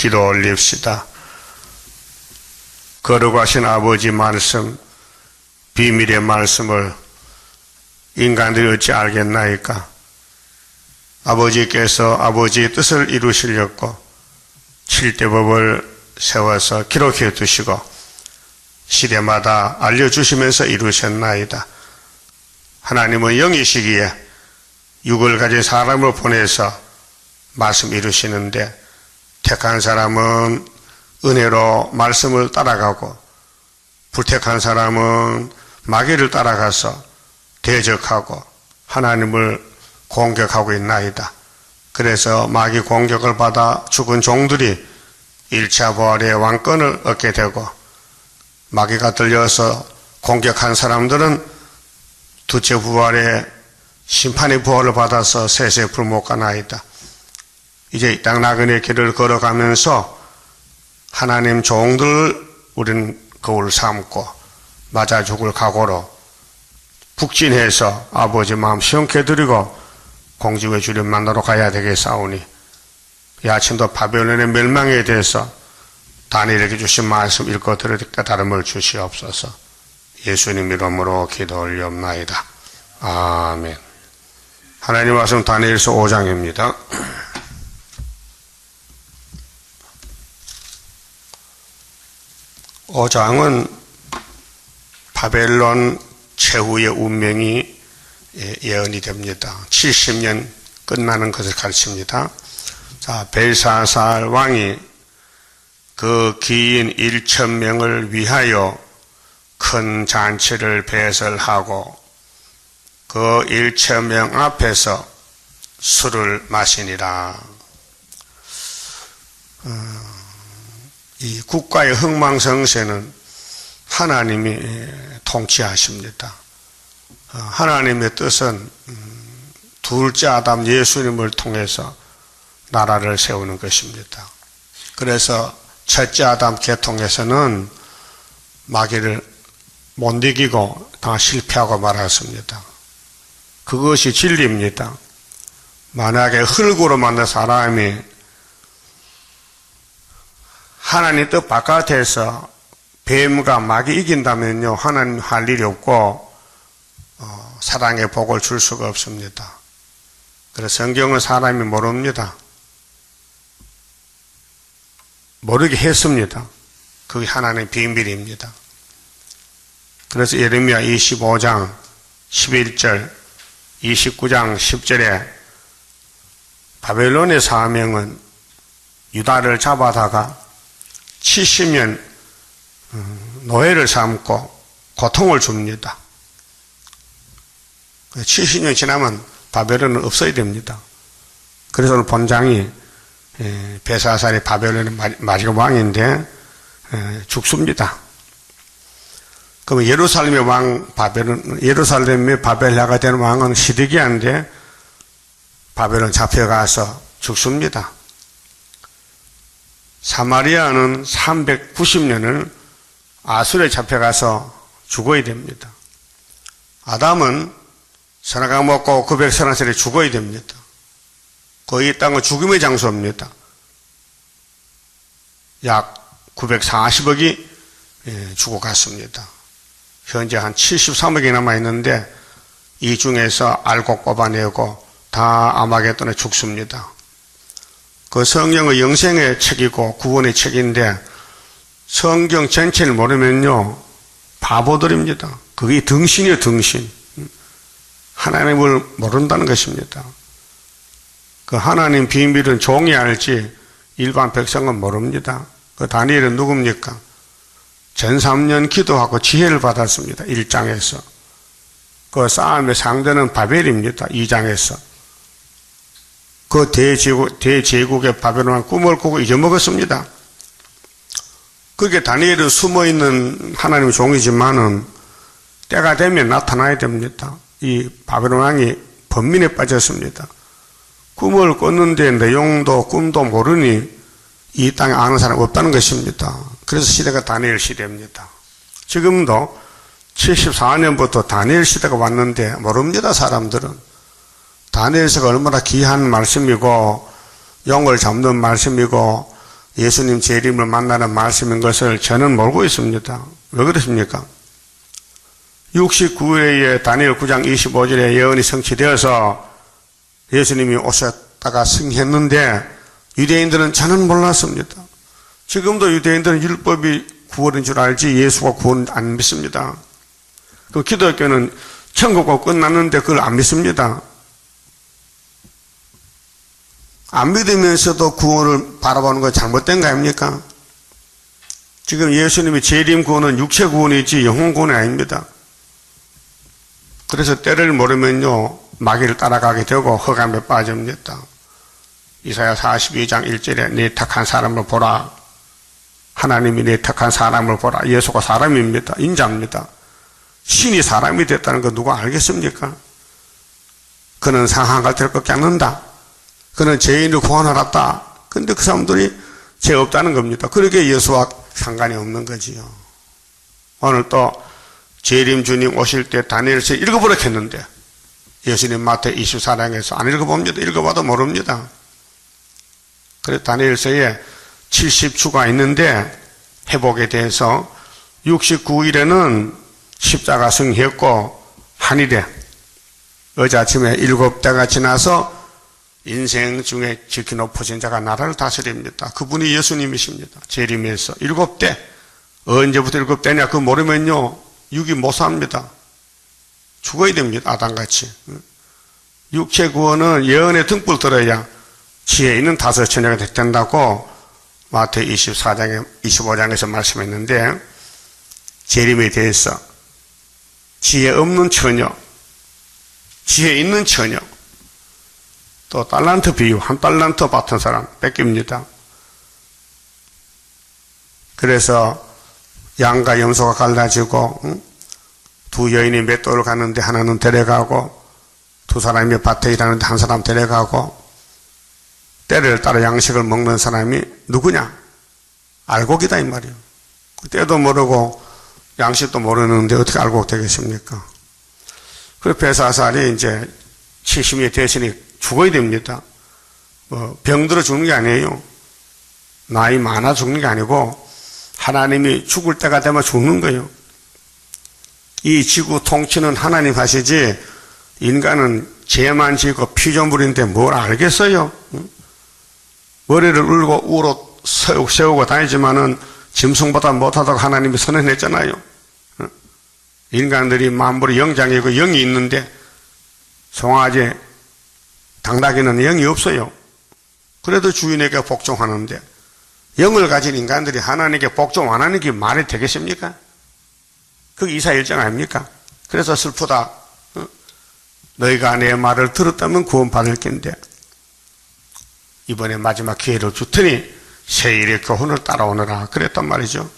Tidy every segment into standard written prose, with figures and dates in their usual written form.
기도 올립시다. 거룩하신 아버지 말씀, 비밀의 말씀을 인간들이 어찌 알겠나이까? 아버지께서 아버지의 뜻을 이루시려고 7대 법을 세워서 기록해 두시고 시대마다 알려주시면서 이루셨나이다. 하나님은 영이시기에 육을 가진 사람을 보내서 말씀 이루시는데 택한 사람은 은혜로 말씀을 따라가고 불택한 사람은 마귀를 따라가서 대적하고 하나님을 공격하고 있나이다. 그래서 마귀 공격을 받아 죽은 종들이 1차 부활의 왕권을 얻게 되고 마귀가 들려서 공격한 사람들은 두째 부활의 심판의 부활을 받아서 세세 불목하나이다. 이제 이 땅 나그네 길을 걸어가면서 하나님 종들 우리는 거울 삼고 맞아 죽을 각오로 북진해서 아버지 마음 시원케 드리고 공중의 주님 만나러 가야 되겠사오니 이 아침도 바벨론의 멸망에 대해서 다니엘에게 주신 말씀 읽고 들을 깨달음을 주시옵소서. 예수님 이름으로 기도 올리옵나이다. 아멘. 하나님 말씀 다니엘서 5장입니다. 오장은 바벨론 최후의 운명이 예언이 됩니다. 70년 끝나는 것을 가르칩니다. 자, 벨사살 왕이 그 기인 1,000명을 위하여 큰 잔치를 배설하고 그 1,000명 앞에서 술을 마시니라. 이 국가의 흥망성쇠는 하나님이 통치하십니다. 하나님의 뜻은 둘째 아담 예수님을 통해서 나라를 세우는 것입니다. 그래서 첫째 아담 계통에서는 마귀를 못 이기고 다 실패하고 말았습니다. 그것이 진리입니다. 만약에 흙으로 만든 사람이 하나님 뜻 바깥에서 뱀과 마귀 이긴다면요, 하나님 할 일이 없고 사랑의 복을 줄 수가 없습니다. 그래서 성경은 사람이 모릅니다. 모르게 했습니다. 그게 하나님의 비밀입니다. 그래서 예레미야 25장 11절 29장 10절에 바벨론의 사명은 유다를 잡아다가 70년 노예를 삼고 고통을 줍니다. 70년 지나면 바벨론은 없어야 됩니다. 그래서 오늘 본장이 벨사살이 바벨론의 마지막 왕인데 죽습니다. 그럼 예루살렘의 왕 예루살렘의 바벨라가 되는 왕은 시드기야인데 바벨론 잡혀가서 죽습니다. 사마리아는 390년을 아수르에 잡혀가서 죽어야 됩니다. 아담은 선악과 먹고 930살에 죽어야 됩니다. 거의 땅은 죽음의 장소입니다. 약 940억이 죽어갔습니다. 현재 한 73억이 남아있는데 이 중에서 알곡 뽑아내고 다 아마겟돈에 죽습니다. 그 성경의 영생의 책이고 구원의 책인데 성경 전체를 모르면요 바보들입니다. 그게 등신이에요. 등신. 하나님을 모른다는 것입니다. 그 하나님 비밀은 종이 알지 일반 백성은 모릅니다. 그 다니엘은 누굽니까? 전 3년 기도하고 지혜를 받았습니다. 1장에서. 그 싸움의 상대는 바벨입니다. 2장에서. 그 대제국의 바벨론은 꿈을 꾸고 잊어먹었습니다. 그게 다니엘은 숨어있는 하나님의 종이지만은 때가 되면 나타나야 됩니다. 이 바벨론 왕이 번민에 빠졌습니다. 꿈을 꿨는데 내용도 꿈도 모르니 이 땅에 아는 사람 없다는 것입니다. 그래서 시대가 다니엘 시대입니다. 지금도 74년부터 다니엘 시대가 왔는데 모릅니다. 사람들은. 다니엘서가 얼마나 귀한 말씀이고 용을 잡는 말씀이고 예수님 재림을 만나는 말씀인 것을 저는 모르고 있습니다. 왜 그렇습니까? 69일에 다니엘 9장 25절에 예언이 성취되어서 예수님이 오셨다가 승했는데 유대인들은 저는 몰랐습니다. 지금도 유대인들은 율법이 구원인 줄 알지 예수가 구원 안 믿습니다. 그 기독교는 천국과 끝났는데 그걸 안 믿습니다. 안 믿으면서도 구원을 바라보는 건 잘못된 거 아닙니까? 지금 예수님이 재림 구원은 육체 구원이지 영혼 구원이 아닙니다. 그래서 때를 모르면요 마귀를 따라가게 되고 흑암에 빠집니다. 이사야 42장 1절에 네 택한 사람을 보라. 하나님이 네 택한 사람을 보라. 예수가 사람입니다. 인자입니다. 신이 사람이 됐다는 거 누가 알겠습니까? 그는 상한 갈대를 꺾지 않는다. 그는 죄인을 구원하였다. 근데 그 사람들이 죄 없다는 겁니다. 그러게 예수와 상관이 없는 거지요. 오늘 또 재림 주님 오실 때 다니엘서 읽어보라 했는데 예수님 마태 24장에서 안 읽어봅니다. 읽어봐도 모릅니다. 그래서 다니엘서에 70주가 있는데 회복에 대해서 69일에는 십자가 승했고 한일에 어제 아침에 7대가 지나서 인생 중에 지키 높으신 자가 나라를 다스립니다. 그분이 예수님이십니다. 재림에서 7대. 언제부터 7대냐 그거 모르면요 육이 못 삽니다. 죽어야 됩니다. 아담같이. 육체 구원은 예언의 등불 들어야 지혜 있는 다섯 처녀가 된다고 마태 25장에서 말씀했는데 재림에 대해서 지혜 없는 처녀, 지혜 있는 처녀, 또 달란트 비유, 한 달란트 받은 사람 뺏깁니다. 그래서 양과 염소가 갈라지고 두 여인이 맷돌을 가는데 하나는 데려가고 두 사람이 밭에 일하는데 한 사람 데려가고 때를 따라 양식을 먹는 사람이 누구냐? 알곡이다 이 말이에요. 때도 모르고 양식도 모르는데 어떻게 알곡 되겠습니까? 그래서 벨사살이 이제 70이 대신에 죽어야 됩니다. 병들어 죽는 게 아니에요. 나이 많아 죽는 게 아니고 하나님이 죽을 때가 되면 죽는 거예요. 이 지구 통치는 하나님 하시지 인간은 죄만 지고 피조물인데 뭘 알겠어요? 머리를 울고 우로 세우고 다니지만은 짐승보다 못하다고 하나님이 선언했잖아요. 인간들이 만물의 영장이고 영이 있는데 송아지, 당나귀는 영이 없어요. 그래도 주인에게 복종하는데 영을 가진 인간들이 하나님께 복종 안 하는 게 말이 되겠습니까? 그게 이사일정 아닙니까? 그래서 슬프다. 너희가 내 말을 들었다면 구원받을 텐데 이번에 마지막 기회를 주더니 세일의 교훈을 따라오너라 그랬단 말이죠.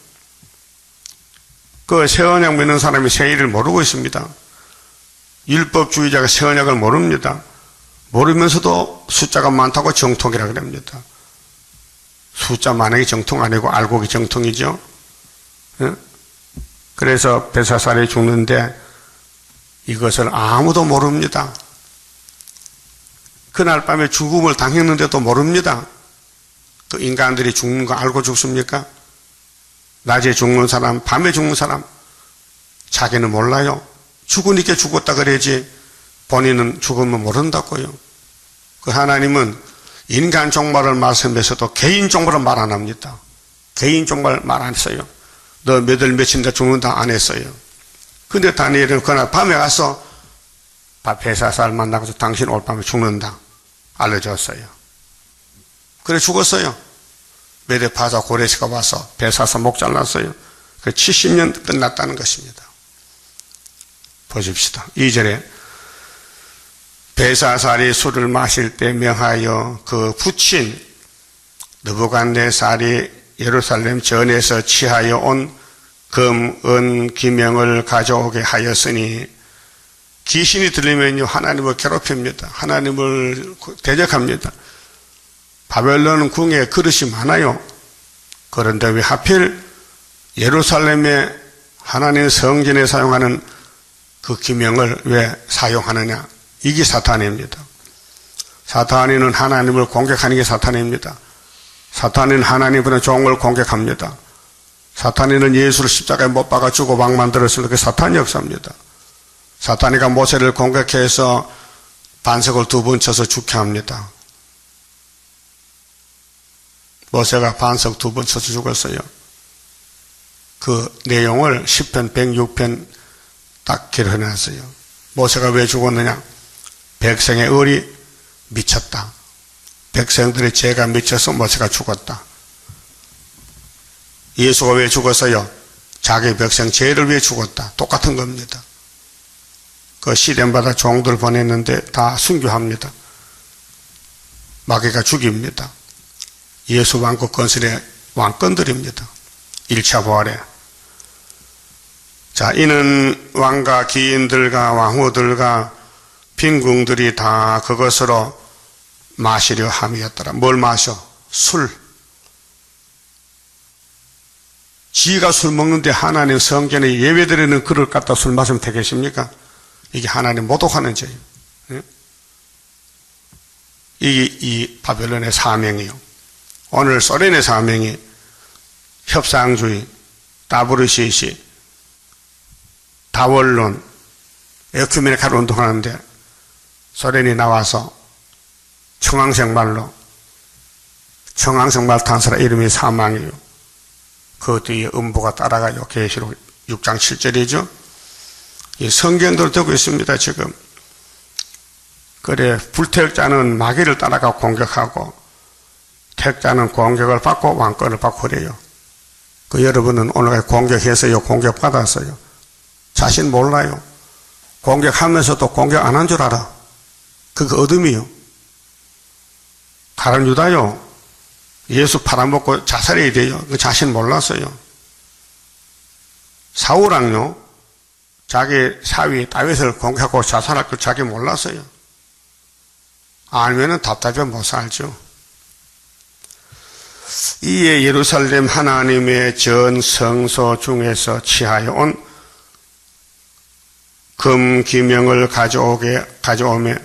그 새언약 믿는 사람이 세일을 모르고 있습니다. 율법주의자가 새언약을 모릅니다. 모르면서도 숫자가 많다고 정통이라 그럽니다. 숫자 많은 게 정통 아니고 알곡이 정통이죠. 그래서 벨사살이 죽는데 이것을 아무도 모릅니다. 그날 밤에 죽음을 당했는데도 모릅니다. 그 인간들이 죽는 거 알고 죽습니까? 낮에 죽는 사람, 밤에 죽는 사람 자기는 몰라요. 죽으니까 죽었다 그래야지 본인은 죽으면 모른다고요. 그 하나님은 인간 종말을 말씀해서도 개인 종말을 말 안 합니다. 개인 종말 말 안 했어요. 너 몇 월 며칠 다 죽는다 안 했어요. 근데 다니엘은 그날 밤에 가서 벨사살 만나서 당신 올 밤에 죽는다 알려줬어요. 그래 죽었어요. 메데파사 고레스가 와서 벨사살 목 잘랐어요. 그 70년 끝났다는 것입니다. 보십시다. 2절에 벨사살이 술을 마실 때 명하여 그 부친 느부갓네살이 예루살렘 전에서 취하여 온 금, 은, 기명을 가져오게 하였으니 귀신이 들리면요 하나님을 괴롭힙니다. 하나님을 대적합니다. 바벨론 궁에 그릇이 많아요. 그런데 왜 하필 예루살렘에 하나님 성전에 사용하는 그 기명을 왜 사용하느냐? 이게 사탄입니다. 사탄이는 하나님을 공격하는 게 사탄입니다. 사탄은 하나님의 종을 공격합니다. 사탄이는 예수를 십자가에 못 박아 주고 왕 만들었으니까 그게 사탄 역사입니다. 사탄이가 모세를 공격해서 반석을 2번 쳐서 죽게 합니다. 모세가 반석 2번 쳐서 죽었어요. 그 내용을 10편 106편 딱 기록해놨어요. 모세가 왜 죽었느냐? 백성의 의리 미쳤다. 백성들의 죄가 미쳐서 모세가 죽었다. 예수가 왜 죽었어요? 자기 백성 죄를 위해 죽었다. 똑같은 겁니다. 그 시련받아 종들 보냈는데 다 순교합니다. 마귀가 죽입니다. 예수 왕국 건설의 왕권들입니다. 1차 부활에. 자, 이는 왕과 기인들과 왕후들과 빈궁들이 다 그것으로 마시려 함이었더라. 뭘 마셔? 술. 지가 술 먹는데 하나님 성전에 예배드리는 그릇 갖다 술 마시면 되겠습니까? 이게 하나님 모독하는 죄예요. 이게 이 바벨론의 사명이요. 오늘 소련의 사명이 협상주의, WCC, 다원론, 에큐메니칼 운동하는데 소련이 나와서 청황생말로, 청황생말 탄사라 이름이 사망이에요. 그 뒤에 음부가 따라가요. 계시록 6장 7절이죠. 이 성경도 되고 있습니다, 지금. 그래, 불택자는 마귀를 따라가 공격하고, 택자는 공격을 받고 왕권을 받고 그래요. 그 여러분은 오늘 공격했어요? 공격받았어요? 자신 몰라요. 공격하면서도 공격 안 한 줄 알아. 그게 어둠이요. 다른 유다요. 예수 팔아먹고 자살해야 돼요. 그 자신 몰랐어요. 사울왕요. 자기 사위 다윗을 공격하고 자살할 걸 자기 몰랐어요. 알면은 답답해 못 살죠. 이에 예루살렘 하나님의 전 성소 중에서 취하여 온 금기명을 가져오매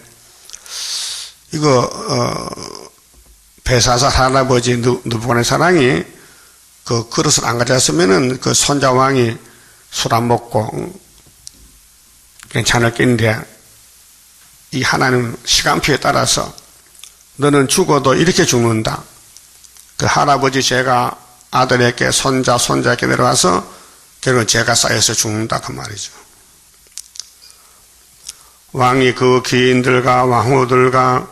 이거 베사사 할아버지 느부갓네살이 그 그릇을 안 가져왔으면은 그 손자왕이 술 안 먹고 괜찮을 낀데 이 하나님 시간표에 따라서 너는 죽어도 이렇게 죽는다. 그 할아버지 죄가 아들에게 손자에게 내려와서 결국 죄가 쌓여서 죽는다 그 말이죠. 왕이 그 귀인들과 왕후들과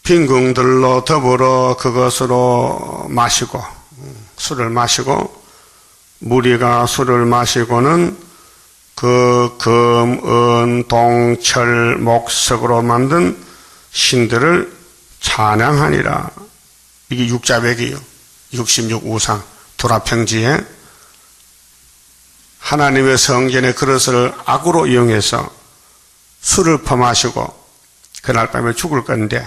빈궁들로 더불어 그것으로 마시고 술을 마시고 무리가 술을 마시고는 그 금, 은, 동, 철, 목석으로 만든 신들을 찬양하니라. 이게 육자백이요. 66 우상 도라평지에 하나님의 성전의 그릇을 악으로 이용해서 술을 퍼마시고 그날 밤에 죽을 건데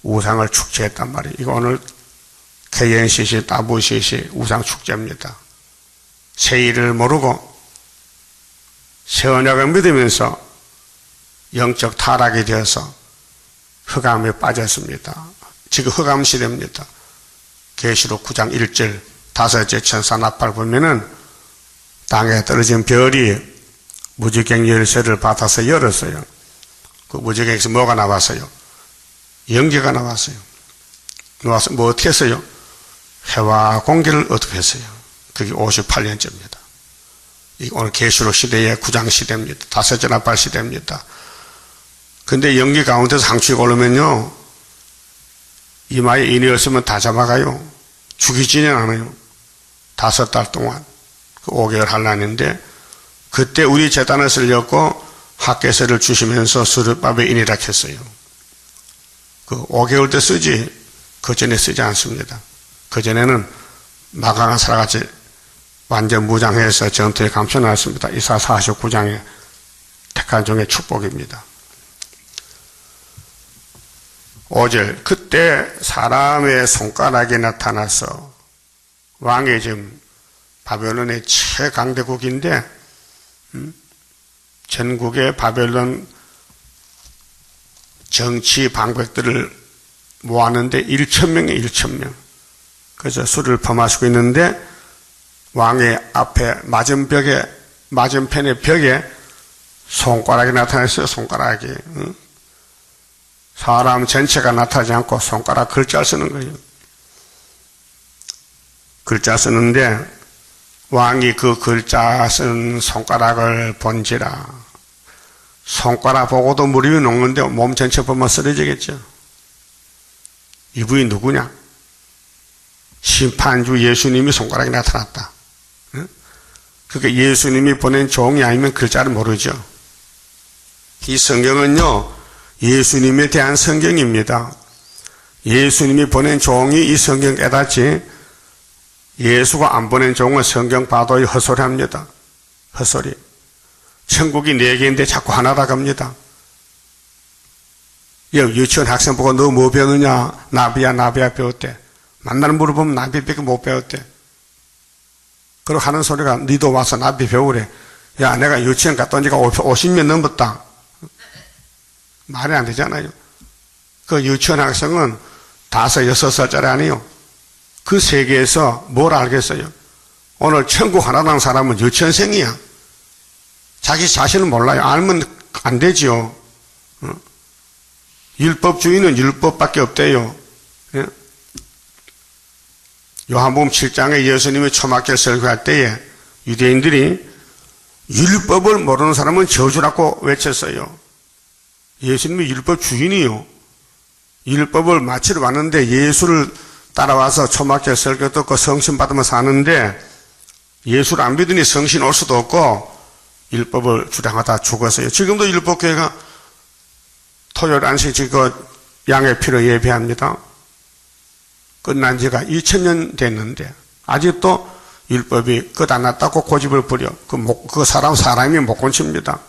우상을 축제했단 말이에요. 이거 오늘 KNCC, WCC 우상 축제입니다. 세일을 모르고 새 언약을 믿으면서 영적 타락이 되어서 흑암에 빠졌습니다. 지금 흑암 시대입니다. 계시록 9장 1절 5째 천사 나팔 보면은 땅에 떨어진 별이 무지개 열쇠를 받아서 열었어요. 그 무지개에서 뭐가 나왔어요? 연기가 나왔어요. 나와서 뭐 어떻게 했어요? 해와 공기를 어떻게 했어요? 그게 58년째입니다. 오늘 계시록 시대의 9장 시대입니다. 5째 나팔 시대입니다. 근데 연기 가운데서 상추가 오르면요, 이마에 인이 없으면 다 잡아가요. 죽이지는 않아요. 5달 동안. 그 5개월 한란인데, 그때 우리 재단을 쓰려고 학개서를 주시면서 수르밥에 인이라 했어요. 그 5개월 때 쓰지, 그 전에 쓰지 않습니다. 그 전에는 마강한 사람같이 완전 무장해서 전투에 감춰놨습니다. 이사 49장의 택한 종의 축복입니다. 5절, 그때 사람의 손가락이 나타나서 왕이 지금 바벨론의 최강대국인데 전국의 바벨론 정치 방백들을 모았는데 1,000명에 1,000명. 그래서 술을 퍼마시고 있는데 왕의 앞에 맞은편의 벽에 손가락이 나타났어요. 손가락이. 사람 전체가 나타나지 않고 손가락 글자를 쓰는 거예요. 글자 쓰는데 왕이 그 글자 쓴 손가락을 본지라. 손가락 보고도 무릎이 녹는데 몸 전체 보면 쓰러지겠죠. 이분이 누구냐? 심판주 예수님이 손가락이 나타났다. 그러니까 예수님이 보낸 종이 아니면 글자를 모르죠. 이 성경은요, 예수님에 대한 성경입니다. 예수님이 보낸 종이 이 성경 깨닫지, 예수가 안 보낸 종은 성경 봐도 헛소리 합니다. 헛소리. 천국이 4개인데 자꾸 하나다 갑니다. 유치원 학생 보고 너 뭐 배우느냐? 나비야 배웠대. 만날 물어보면 나비밖에 못 배웠대. 그러고 하는 소리가 니도 와서 나비 배우래. 야, 내가 유치원 갔다 온 지가 50년 넘었다. 말이 안 되잖아요. 그 유치원 학생은 5, 6살짜리 아니에요. 그 세계에서 뭘 알겠어요? 오늘 천국 하나당 사람은 유치원생이야. 자기 자신은 몰라요. 알면 안 되지요. 율법주의는 율법밖에 없대요. 요한복음 7장에 예수님이 초막절 설교할 때에 유대인들이 율법을 모르는 사람은 저주라고 외쳤어요. 예수님이 율법 주인이요. 율법을 마치러 왔는데 예수를 따라와서 초막절 설교 듣고 성신 받으면 사는데 예수를 안 믿으니 성신 올 수도 없고 율법을 주장하다 죽었어요. 지금도 율법교회가 토요일 안식 양의 피로 예배합니다. 끝난 지가 2000년 됐는데 아직도 율법이 끝 안 났다고 고집을 부려. 그 사람이 못 고칩니다.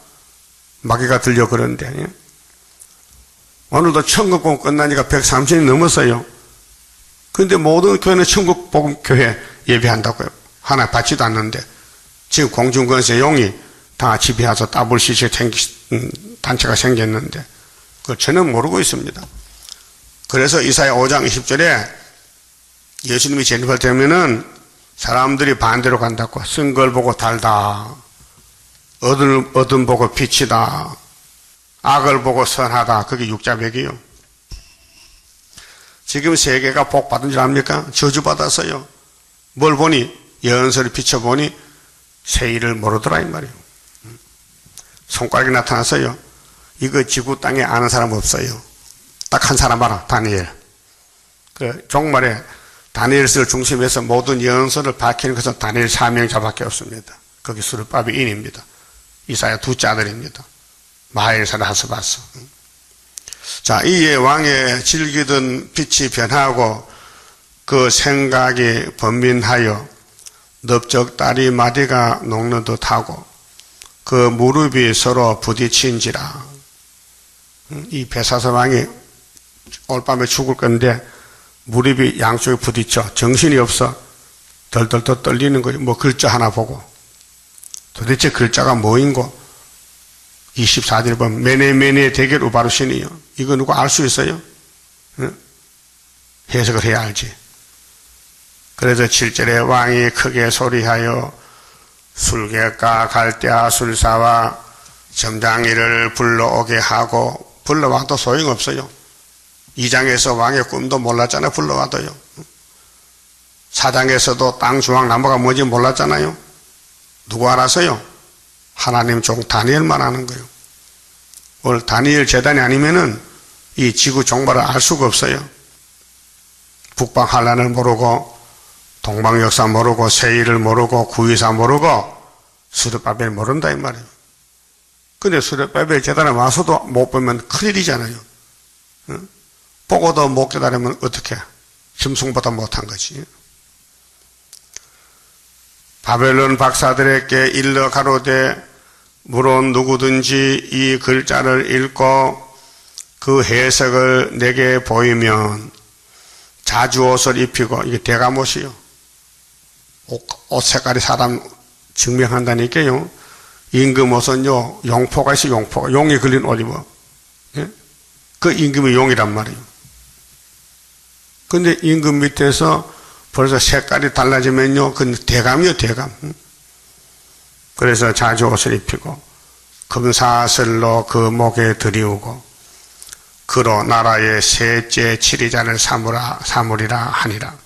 마귀가 들려 그러는데. 예? 오늘도 천국복음 끝난 지가 130년이 넘었어요. 그런데 모든 교회는 천국복음 교회 예배한다고요. 하나 받지도 않는데 지금 공중권세 용이 다 지배해서 WCC 단체가 생겼는데 그걸 전혀 모르고 있습니다. 그래서 이사야 5장 20절에 예수님이 재림할 때면은 사람들이 반대로 간다고. 쓴 걸 보고 달다. 얻은 보고 빛이다. 악을 보고 선하다. 그게 육자백이요. 지금 세계가 복 받은 줄 압니까? 저주받았어요. 뭘 보니? 예언서를 비춰보니 세일을 모르더라 이 말이에요. 손가락이 나타났어요. 이거 지구 땅에 아는 사람 없어요. 딱 한 사람 알아. 다니엘. 그 종말에 다니엘서를 중심해서 모든 예언서를 밝히는 것은 다니엘 4명자밖에 없습니다. 거기 스룹바벨 인입니다. 이사야 2째 아들입니다. 마하엘사를 하스바스. 자, 이에 왕의 즐기던 빛이 변하고 그 생각이 번민하여 넓적다리 마디가 녹는 듯하고 그 무릎이 서로 부딪힌지라. 이 베사스 왕이 올밤에 죽을 건데 무릎이 양쪽에 부딪혀 정신이 없어 덜덜덜 떨리는 거예요. 뭐 글자 하나 보고 도대체 글자가 뭐인고 24절 보면 메네메네 대결 우바르신이요. 이거 누가 알 수 있어요? 해석을 해야 알지. 그래서 7절에 왕이 크게 소리하여 술객과 갈대아 술사와 점장이를 불러오게 하고 불러와도 소용없어요. 2장에서 왕의 꿈도 몰랐잖아요. 불러와도요. 4장에서도 땅 중앙 나무가 뭔지 몰랐잖아요. 누구 알았어요? 하나님 종 다니엘만 아는 거예요. 오늘 다니엘 재단이 아니면은 이 지구 종말을 알 수가 없어요. 북방 한란을 모르고 동방 역사 모르고 세일을 모르고 구이사 모르고 스룹바벨 모른다 이 말이에요. 근데 스룹바벨 재단에 와서도 못 보면 큰일이잖아요. 보고도 못 깨달으면 어떻게 심승보다 못한 거지. 바벨론 박사들에게 일러 가로되 물론 누구든지 이 글자를 읽고 그 해석을 내게 보이면 자주옷을 입히고, 이게 대감옷이요. 옷 색깔이 사람 증명한다니까요. 임금옷은요, 용포가 있어, 용포가. 용이 걸린 옷 입어. 예? 그 임금이 용이란 말이에요. 근데 임금 밑에서 벌써 색깔이 달라지면요, 그건 대감이요, 대감. 그래서 자주 옷을 입히고, 금사슬로 그 목에 들이우고, 그로 나라의 셋째 치리자를 삼으리라 하니라.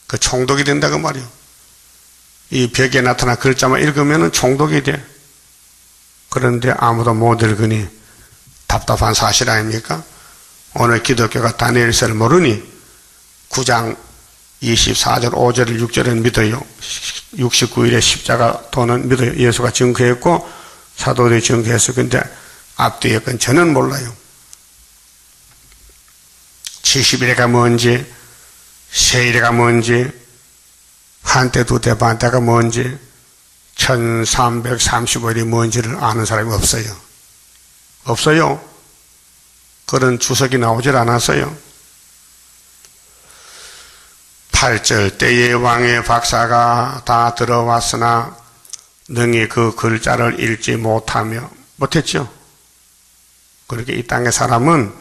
그 총독이 된다고 말이요. 이 벽에 나타난 글자만 읽으면 총독이 돼. 그런데 아무도 못 읽으니 답답한 사실 아닙니까? 오늘 기독교가 다니엘서를 모르니 9장 24절, 5절, 6절은 믿어요. 69일에 십자가 도는 믿어요. 예수가 증거했고 사도들이 증거했어요. 근데 앞뒤의 건 저는 몰라요. 70일에가 뭔지, 세일에가 뭔지, 한때 두때 반때가 뭔지, 1335일이 뭔지를 아는 사람이 없어요. 없어요. 그런 주석이 나오질 않았어요. 8절, 때의 왕의 박사가 다 들어왔으나 능히 그 글자를 읽지 못했죠. 그렇게 이 땅의 사람은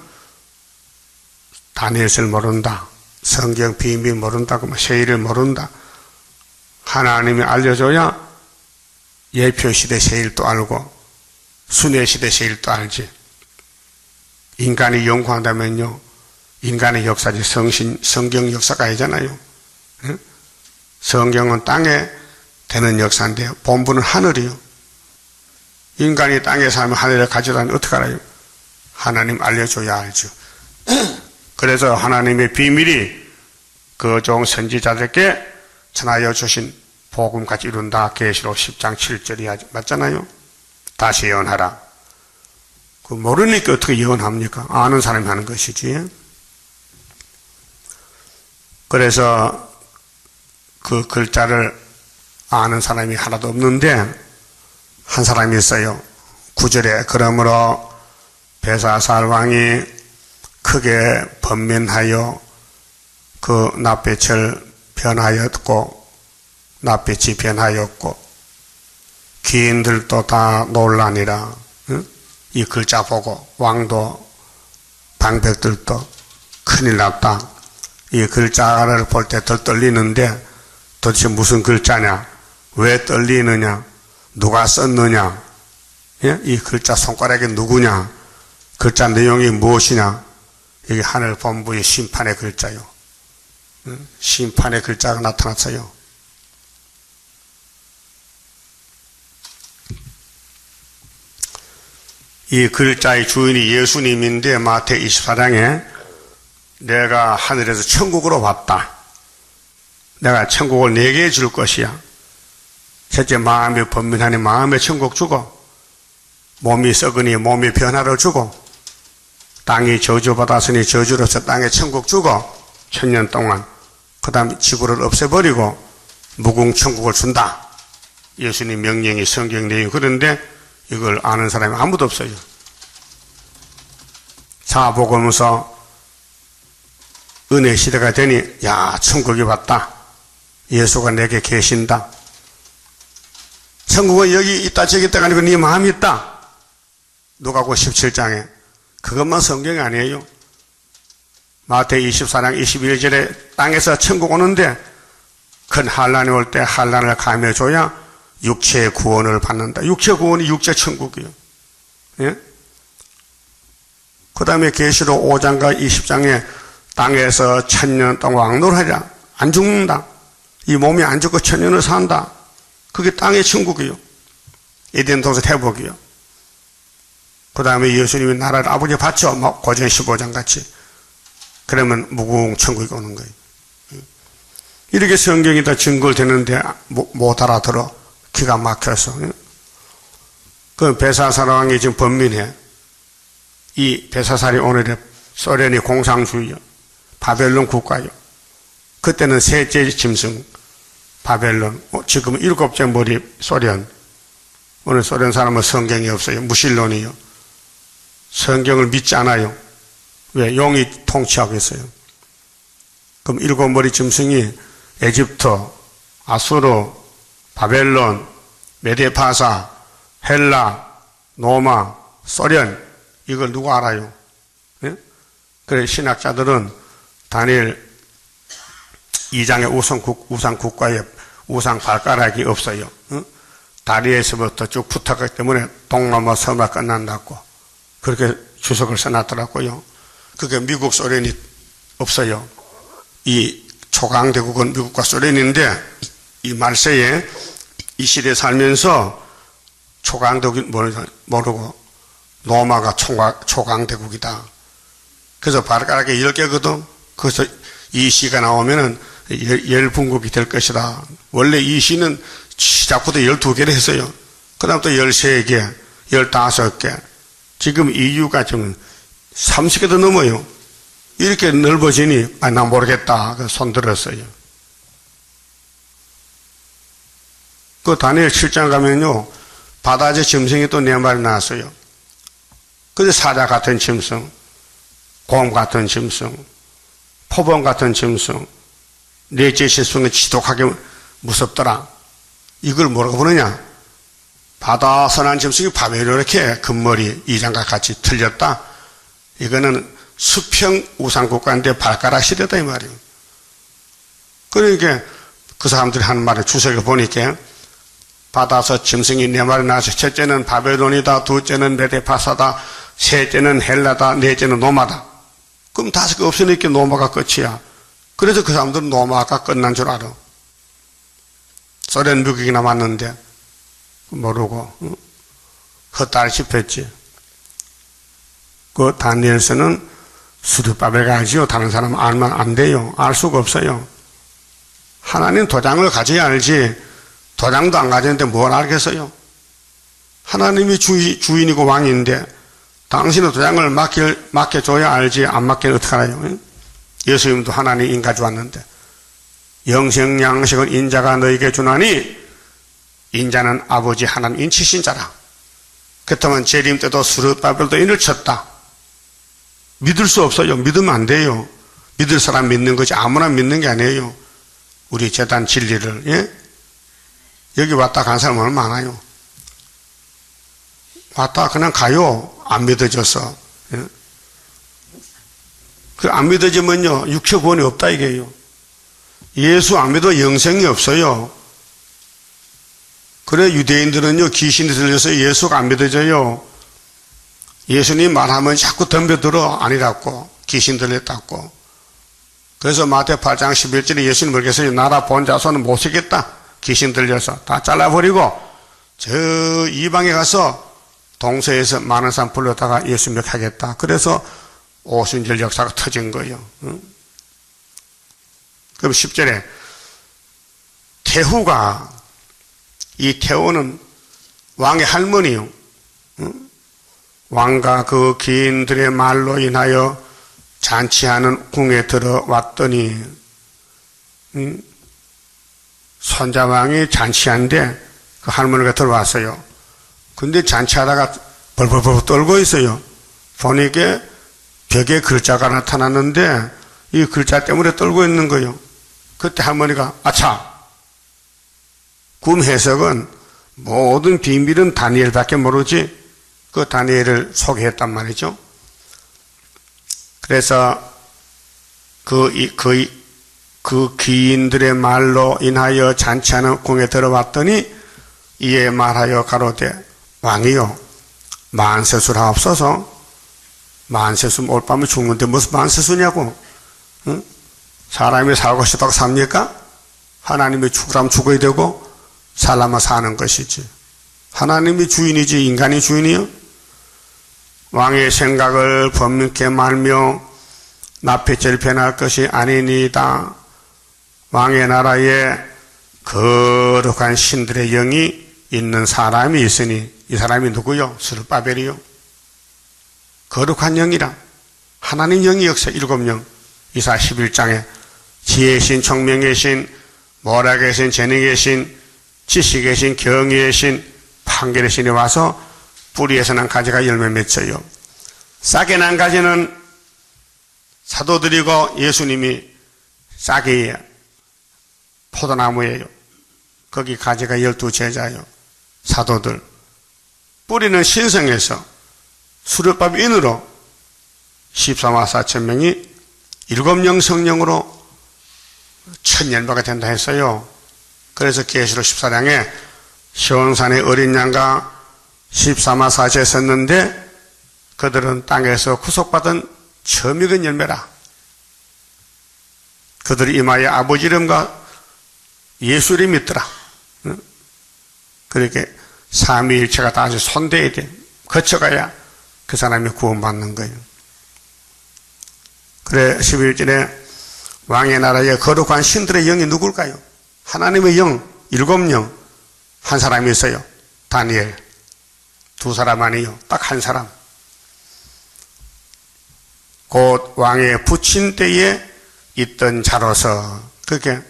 다니엘서를 모른다, 성경 비밀 모른다, 세일을 모른다. 하나님이 알려줘야 예표시대 세일도 알고 순회시대 세일도 알지. 인간이 연구한다면요, 인간의 역사지 성경 역사가 아니잖아요. 성경은 땅에 되는 역사인데 본부는 하늘이요. 인간이 땅에 살면 하늘에 가져다니 어떻게 알아요? 하나님 알려줘야 알죠. 그래서 하나님의 비밀이 그 종 선지자들께 전하여 주신 복음까지 이룬다. 계시록 10장 7절이 맞잖아요. 다시 예언하라. 그 모르니까 어떻게 예언합니까? 아는 사람이 하는 것이지. 그래서 그 글자를 아는 사람이 하나도 없는데 한 사람이 있어요. 9절에 그러므로 벨사살 왕이 크게 번민하여 그 낯빛을 변하였고 낯빛이 변하였고 귀인들도 다 놀라니라. 이 글자 보고 왕도 방백들도 큰일 났다. 이 글자를 볼 때 더 떨리는데 도대체 무슨 글자냐? 왜 떨리느냐? 누가 썼느냐? 이 글자 손가락이 누구냐? 글자 내용이 무엇이냐? 이게 하늘 본부의 심판의 글자요. 심판의 글자가 나타났어요. 이 글자의 주인이 예수님인데 마태 24장에 내가 하늘에서 천국으로 왔다. 내가 천국을 내게 줄 것이야. 셋째, 마음이 번민하니 마음에 천국 주고, 몸이 썩으니 몸의 변화를 주고, 땅이 저주받았으니 저주로서 땅에 천국 주고, 천년 동안 그 다음 지구를 없애버리고 무궁천국을 준다. 예수님 명령이 성경 내용. 그런데 이걸 아는 사람이 아무도 없어요. 사복음서 은혜 시대가 되니 야, 천국이 왔다. 예수가 내게 계신다. 천국은 여기 있다 저기 있다가 아니고 네 마음이 있다. 누가복음 17장에 그것만 성경이 아니에요. 마태 24장 21절에 땅에서 천국 오는데 큰 환란이 올 때 환란을 감해줘야 육체의 구원을 받는다. 육체 구원이 육체 천국이에요. 예? 그 다음에 계시록 5장과 20장에 땅에서 천년 동안 왕노하리라. 안 죽는다. 이 몸이 안 죽고 천년을 산다. 그게 땅의 천국이요. 에덴 동산 회복이요. 그 다음에 예수님이 나라를 아버지에 바쳐 고전 15장 같이. 그러면 무궁천국이 오는 거예요. 이렇게 성경이 다 증거를 되는데 못 알아들어. 기가 막혀서. 그 벨사살 왕이 지금 번민해. 이 벨사살이 오늘의 소련이 공산주의요. 바벨론 국가요. 그때는 셋째 짐승 바벨론. 지금 7째 머리 소련. 오늘 소련 사람은 성경이 없어요. 무신론이요. 성경을 믿지 않아요. 왜? 용이 통치하고 있어요. 그럼 7머리 짐승이 에집트, 아수르, 바벨론, 메데파사, 헬라, 로마, 소련, 이걸 누가 알아요? 네? 그래 신학자들은 다니엘 이장에 우상 국가에 우상 발가락이 없어요. 다리에서부터 쭉 붙었기 때문에 동남아 서마 끝난다고 그렇게 주석을 써놨더라고요. 그게 미국 소련이 없어요. 이 초강대국은 미국과 소련인데 이 말세에 이 시대에 살면서 초강대국이 모르고 로마가 초강대국이다. 그래서 발가락에 10개거든. 그래서 이 시가 나오면은 열분국이 될 것이다. 원래 이 시는 시작부터 12개를 했어요. 그 다음 또 13개, 15개. 지금 EU가 지금 30개도 넘어요. 이렇게 넓어지니, 나 모르겠다. 손 들었어요. 그 다니엘 7장 가면요, 바다제 짐승이 또 4마리 나왔어요. 근데 사자 같은 짐승, 곰 같은 짐승, 표범 같은 짐승, 넷째 짐승은 지독하게 무섭더라. 이걸 뭐라고 부르냐? 바다 선한 짐승이 밤에 이렇게 금머리 이장과 같이 틀렸다. 이거는 수평 우상국가인데 발가락 시대다 이 말이에요. 그러니까 그 사람들이 하는 말을 주석을 보니까 바다서 짐승이 4마리 나와서 첫째는 바벨론이다, 둘째는 메데파사다, 셋째는 헬라다, 넷째는 노마다. 그럼 5개 없으니까 노마가 끝이야. 그래서 그 사람들은 노마가 끝난 줄 알아. 소련 미국이 남았는데 모르고 헛다리씩 했지. 그 다니엘서는 수르바벨 가지요. 다른 사람 알면 안 돼요. 알 수가 없어요. 하나님 도장을 가져야 알지 도장도 안 가졌는데 뭘 알겠어요? 하나님이 주인이고 왕인데 당신은 도장을 맡겨줘야 알지 안 맡기면 어떻게 알아요? 예수님도 하나님 인가 주었는데 영생 양식은 인자가 너에게 주나니 인자는 아버지 하나님 인치신 자라. 그렇다면 재림 때도 수르바벨도 인을 쳤다. 믿을 수 없어요. 믿으면 안 돼요. 믿을 사람 믿는 거지 아무나 믿는 게 아니에요. 우리 재단 진리를. 예? 여기 왔다 간 사람 얼마나 많아요. 왔다 그냥 가요. 안 믿어져서. 예? 그 안 믿어지면요 육체구원이 없다 이게요. 예수 안 믿어 영생이 없어요. 그래 유대인들은요 귀신이 들려서 예수가 안 믿어져요. 예수님 말하면 자꾸 덤벼들어 아니라고 귀신 들렸다고. 그래서 마태 8장 11절에 예수님 뭐겠어요? 나라 본 자손은 못 쓰겠다. 귀신 들려서 다 잘라버리고 저 이방에 가서 동서에서 많은 사람 불러다가 예수 믿하겠다. 그래서 오순절 역사가 터진 거예요. 응? 그럼 10절에 태후가 이 태후는 왕의 할머니요. 응? 왕과 그 기인들의 말로 인하여 잔치하는 궁에 들어왔더니 손자왕이 잔치하는데 그 할머니가 들어왔어요. 근데 잔치하다가 벌벌벌 떨고 있어요. 보니까 벽에 글자가 나타났는데 이 글자 때문에 떨고 있는 거예요. 그때 할머니가 아차 꿈 해석은 모든 비밀은 다니엘밖에 모르지 그 다니엘을 소개했단 말이죠. 그래서 그 귀인들의 말로 인하여 잔치하는 궁에 들어왔더니 이에 말하여 가로되 왕이요 만세수하옵소서. 만세수 올 밤에 죽는데 무슨 만세수냐고. 응? 사람이 살고 싶다고 삽니까? 하나님이 죽으라면 죽어야 되고 살라면 사는 것이지. 하나님이 주인이지 인간이 주인이요? 왕의 생각을 번민케 말며 나피질 변할 것이 아니니이다. 왕의 나라에 거룩한 신들의 영이 있는 사람이 있으니 이 사람이 누구요? 스룹바벨이요. 거룩한 영이라 하나님 영이 역사 7영 이사 11장에 지혜의 신, 총명의 신, 모략의 신, 재능의 신, 지식의 신, 경의의 신, 판결의 신이 와서 뿌리에서 난 가지가 열매 맺어요. 싹에 난 가지는 사도들이고 예수님이 싹이 포도나무예요. 거기 가지가 12제자예요. 사도들. 뿌리는 신성에서 수렵밥 인으로 14만 4천 명이 7영 성령으로 1000열매가 된다 했어요. 그래서 계시록 14장에 시온산의 어린 양과 14마 사시에 섰는데 그들은 땅에서 구속받은 처음 익은 열매라. 그들이 이마에 아버지 이름과 예수 이름이 있더라. 그렇게 삼위일체가 다 아주 손대야 돼. 거쳐가야 그 사람이 구원받는 거예요. 그래 11절에 왕의 나라에 거룩한 신들의 영이 누굴까요? 하나님의 영, 7영, 한 사람이 있어요. 다니엘. 2사람 아니요. 딱 한 사람. 곧 왕의 부친 때에 있던 자로서 그렇게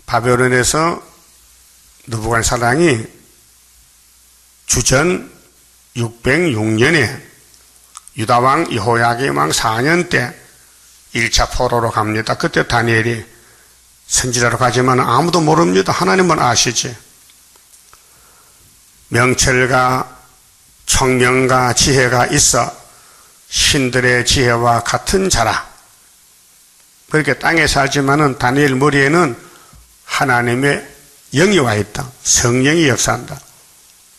바벨론에서 느부갓네살이 주전 606년에 유다왕 여호야김 왕 4년 때 1차 포로로 갑니다. 그때 다니엘이 선지자로 가지만 아무도 모릅니다. 하나님은 아시지. 명철과 청명과 지혜가 있어 신들의 지혜와 같은 자라. 그렇게 땅에 살지만은 다니엘 머리에는 하나님의 영이 와 있다. 성령이 역사한다.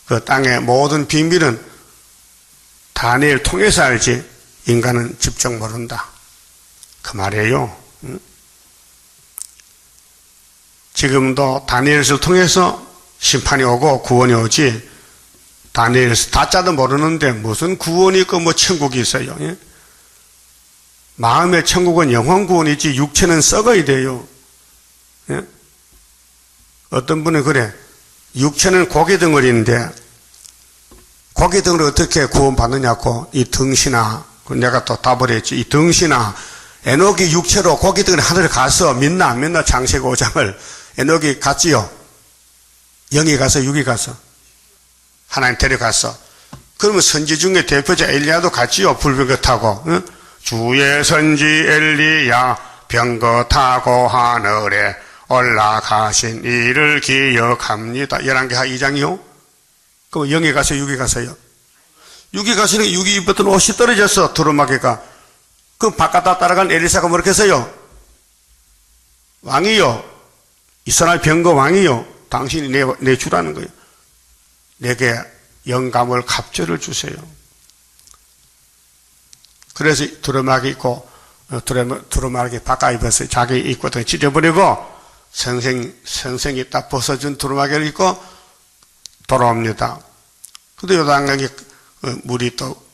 그 땅의 모든 비밀은 다니엘 통해서 알지 인간은 직접 모른다. 그 말이에요. 지금도 다니엘을 통해서 심판이 오고 구원이 오지 다니엘 다짜도 모르는데 무슨 구원이 있고 뭐 천국이 있어요. 예? 마음의 천국은 영혼 구원이지 육체는 썩어야 돼요. 예? 어떤 분은 그래. 육체는 고기 덩어리인데 고기 덩어리 어떻게 구원받느냐고 이 덩신아 내가 또 답을 했지. 이 덩신아 에녹이 육체로 고기 덩어리 하늘에 가서 믿나 안 믿나 창세기 5장을 에녹이 갔지요. 영이 가서 육이 가서 하나님 데려갔어. 그러면 선지 중에 대표자 엘리야도 갔지요. 불병거 타고. 응? 주의 선지 엘리야 병거 타고 하늘에 올라가신 이를 기억합니다. 11개 2장이요. 그럼 영이 가서 육이 가서요. 육이 가서는 육이 입었던 옷이 떨어졌어. 두루마기가. 그럼 바깥에 따라간 엘리사가 뭐라고 했어요? 왕이요. 이스라엘 병거 왕이요. 당신이 내 주라는 거예요. 내게 영감을 갑절을 주세요. 그래서 두루마기 입고 두루마기 바꿔 입었어요. 자기 입고 찢어버리고 선생이 딱 벗어준 두루마기를 입고 돌아옵니다. 근데 요단강에 물이 또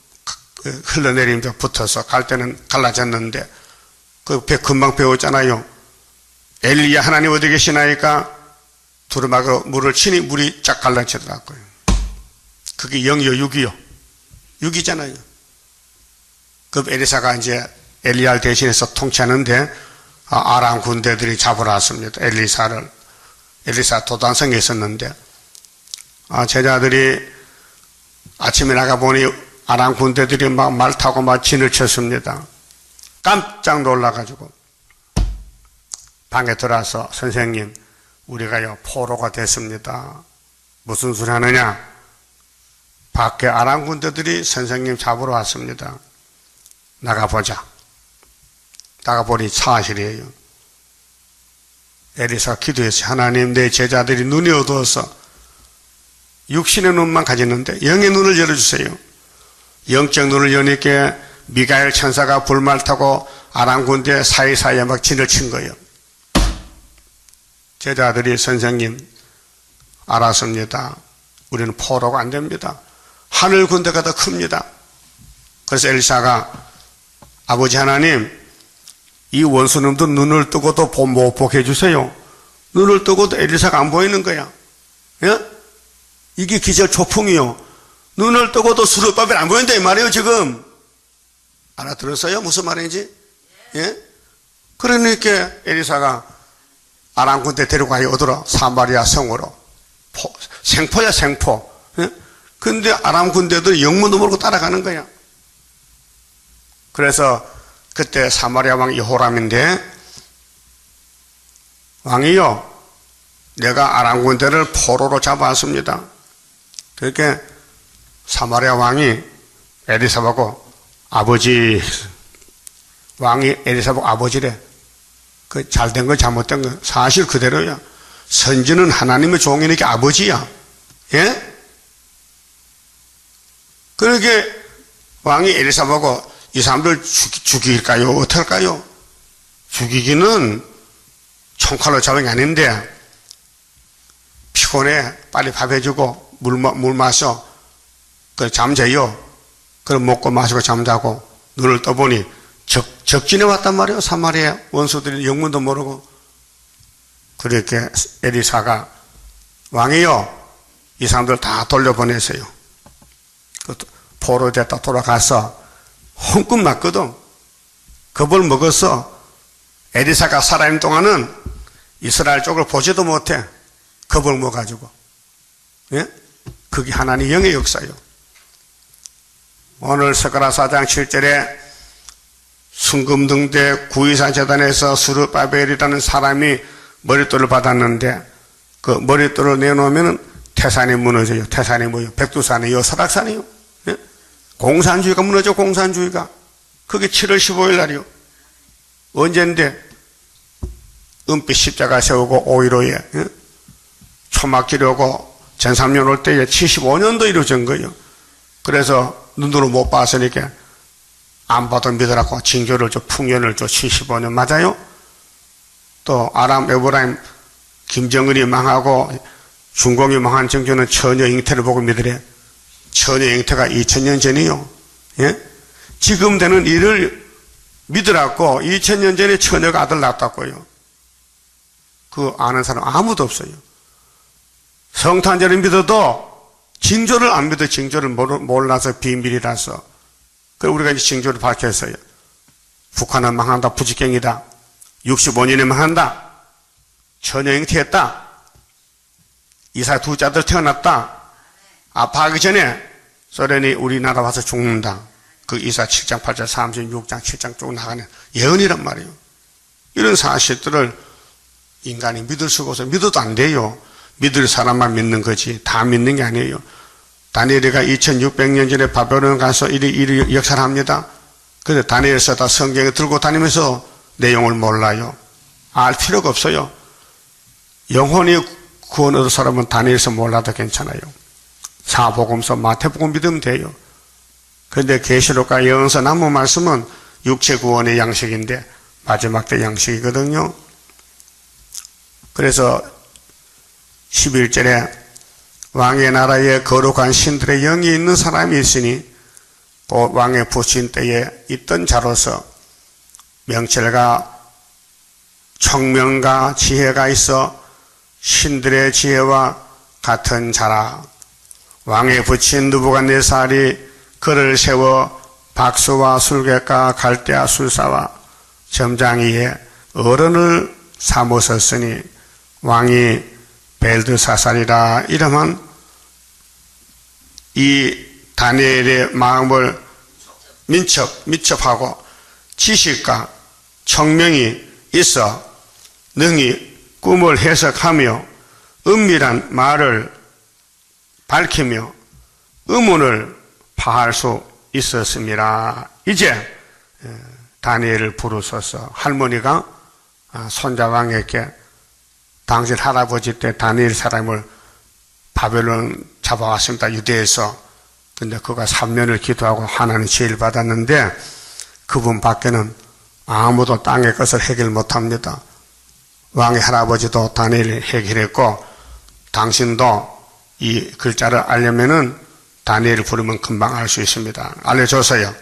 흘러내리면서 붙어서 갈 때는 갈라졌는데 그 배 금방 배웠잖아요. 엘리야 하나님 어디 계시나니까 두루마기로 물을 치니 물이 쫙 갈라지더라고요. 그게 영이요 육이요. 육이잖아요. 그 엘리사가 이제 엘리야를 대신해서 통치하는데 아람 군대들이 잡으러 왔습니다. 엘리사 도단성에 있었는데 제자들이 아침에 나가보니 아람 군대들이 막 말 타고 막 진을 쳤습니다. 깜짝 놀라가지고 방에 들어와서 선생님 우리가요 포로가 됐습니다. 무슨 소리 하느냐? 밖에 아람 군대들이 선생님 잡으러 왔습니다. 나가보자. 나가보니 사실이에요. 엘리사가 기도했어요. 하나님 내 제자들이 눈이 어두워서 육신의 눈만 가졌는데 영의 눈을 열어주세요. 영적 눈을 여니까 미가엘 천사가 불말 타고 아람 군대 사이사이에 막 진을 친 거예요. 제자들이 선생님 알았습니다. 우리는 포로가 안 됩니다. 하늘 군대가 더 큽니다. 그래서 엘리사가 아버지 하나님 이 원수놈도 눈을 뜨고도 못 보게 해주세요. 눈을 뜨고도 엘리사가 안 보이는 거야. 예? 이게 기절 초풍이요. 눈을 뜨고도 수르바벨 안 보인다 이 말이에요 지금. 알아들었어요? 무슨 말인지? 예? 그러니까 엘리사가 아람 군대 데려가요 어디로? 사마리아 성으로. 생포야 생포. 예? 근데 아람 군대들이 영문도 모르고 따라가는 거야. 그래서 그때 사마리아 왕 여호람인데 왕이요 내가 아람 군대를 포로로 잡아왔습니다. 그렇게 사마리아 왕이 엘리사보고 아버지 왕이 엘리사보고 아버지래. 그 잘된 거 잘못된 거 사실 그대로야. 선지는 하나님의 종이니까 아버지야. 예? 그러게 왕이 엘리사 보고 이 사람들 죽일까요? 어떨까요? 죽이기는 총칼로 잡은 게 아닌데 피곤해. 빨리 밥 해주고 물 마셔. 그 잠재요. 그럼 먹고 마시고 잠자고 눈을 떠보니 적진에 왔단 말이에요. 사마리아 원수들이 영문도 모르고. 그렇게 엘리사가 왕이요 이 사람들 다 돌려보내세요. 포로 됐다 돌아가서 홍금 났거든. 겁을 먹었어. 엘리사가 살아있는 동안은 이스라엘 쪽을 보지도 못해. 겁을 먹어가지고. 예? 그게 하나님 영의 역사요. 오늘 스가랴 4장 7절에 순금등대 구이사 재단에서 스룹바벨이라는 사람이 머릿돌을 받았는데 그 머릿돌을 내놓으면 태산이 무너져요. 태산이 뭐예요? 백두산이요, 설악산이요. 예? 공산주의가 무너져. 공산주의가. 그게 7월 15일 날이요. 언젠데 은빛 십자가 세우고 5.15에 예? 초막길이 오고 전삼년 올 때에 75년도 이루어진 거예요. 그래서 눈으로 못 봤으니까 안 봐도 믿으라고 징조를 줘, 풍년을 줘. 75년 맞아요? 또 아람 에브라임 김정은이 망하고 중공이 망한 징조는 처녀 잉태를 보고 믿으래. 처녀 잉태가 2000년 전이요. 예? 지금 되는 일을 믿으라고 2000년 전에 처녀가 아들 낳았다고요. 그 아는 사람 아무도 없어요. 성탄절을 믿어도 징조를 안 믿어. 징조를 몰라서 비밀이라서. 그래서 우리가 이제 징조를 밝혔어요. 북한은 망한다. 부지깽이다. 65년에 망한다. 처녀 잉태했다. 이사 두 자들 태어났다. 아파하기 전에 소련이 우리나라 와서 죽는다. 그 이사 7장 8장 36장 7장 쭉 나가는 예언이란 말이에요. 이런 사실들을 인간이 믿을 수가 없어요. 믿어도 안 돼요. 믿을 사람만 믿는 거지 다 믿는 게 아니에요. 다니엘이가 2600년 전에 바벨론 가서 이 역사를 합니다. 그래서 다니엘서 다 성경에 들고 다니면서 내용을 몰라요. 알 필요가 없어요. 영혼이 구원 얻을 사람은 다니엘서 몰라도 괜찮아요. 사복음서 마태복음 믿으면 돼요. 그런데 계시록과 예언서 남은 말씀은 육체 구원의 양식인데 마지막 때 양식이거든요. 그래서 11절에 왕의 나라에 거룩한 신들의 영이 있는 사람이 있으니 또 왕의 부친 때에 있던 자로서 명철과 총명과 지혜가 있어 신들의 지혜와 같은 자라. 왕의 부친 느부갓네살이 그를 세워 박수와 술객과 갈대아 술사와 점장이에 어른을 삼으셨으니 왕이 벨드사살이라 이름은 이 다니엘의 마음을 민첩하고 지식과 청명이 있어 능히 꿈을 해석하며 은밀한 말을 밝히며 의문을 파할 수 있었습니다. 이제 다니엘을 부르셔서 할머니가 손자왕에게 당신 할아버지 때 다니엘 사람을 바벨론 잡아왔습니다. 유대에서. 근데 그가 3년을 기도하고 하나님 지혜를 받았는데 그분 밖에는 아무도 땅의 것을 해결 못합니다. 왕의 할아버지도 다니엘을 해결했고 당신도 이 글자를 알려면은 다니엘을 부르면 금방 알 수 있습니다. 알려줘서요.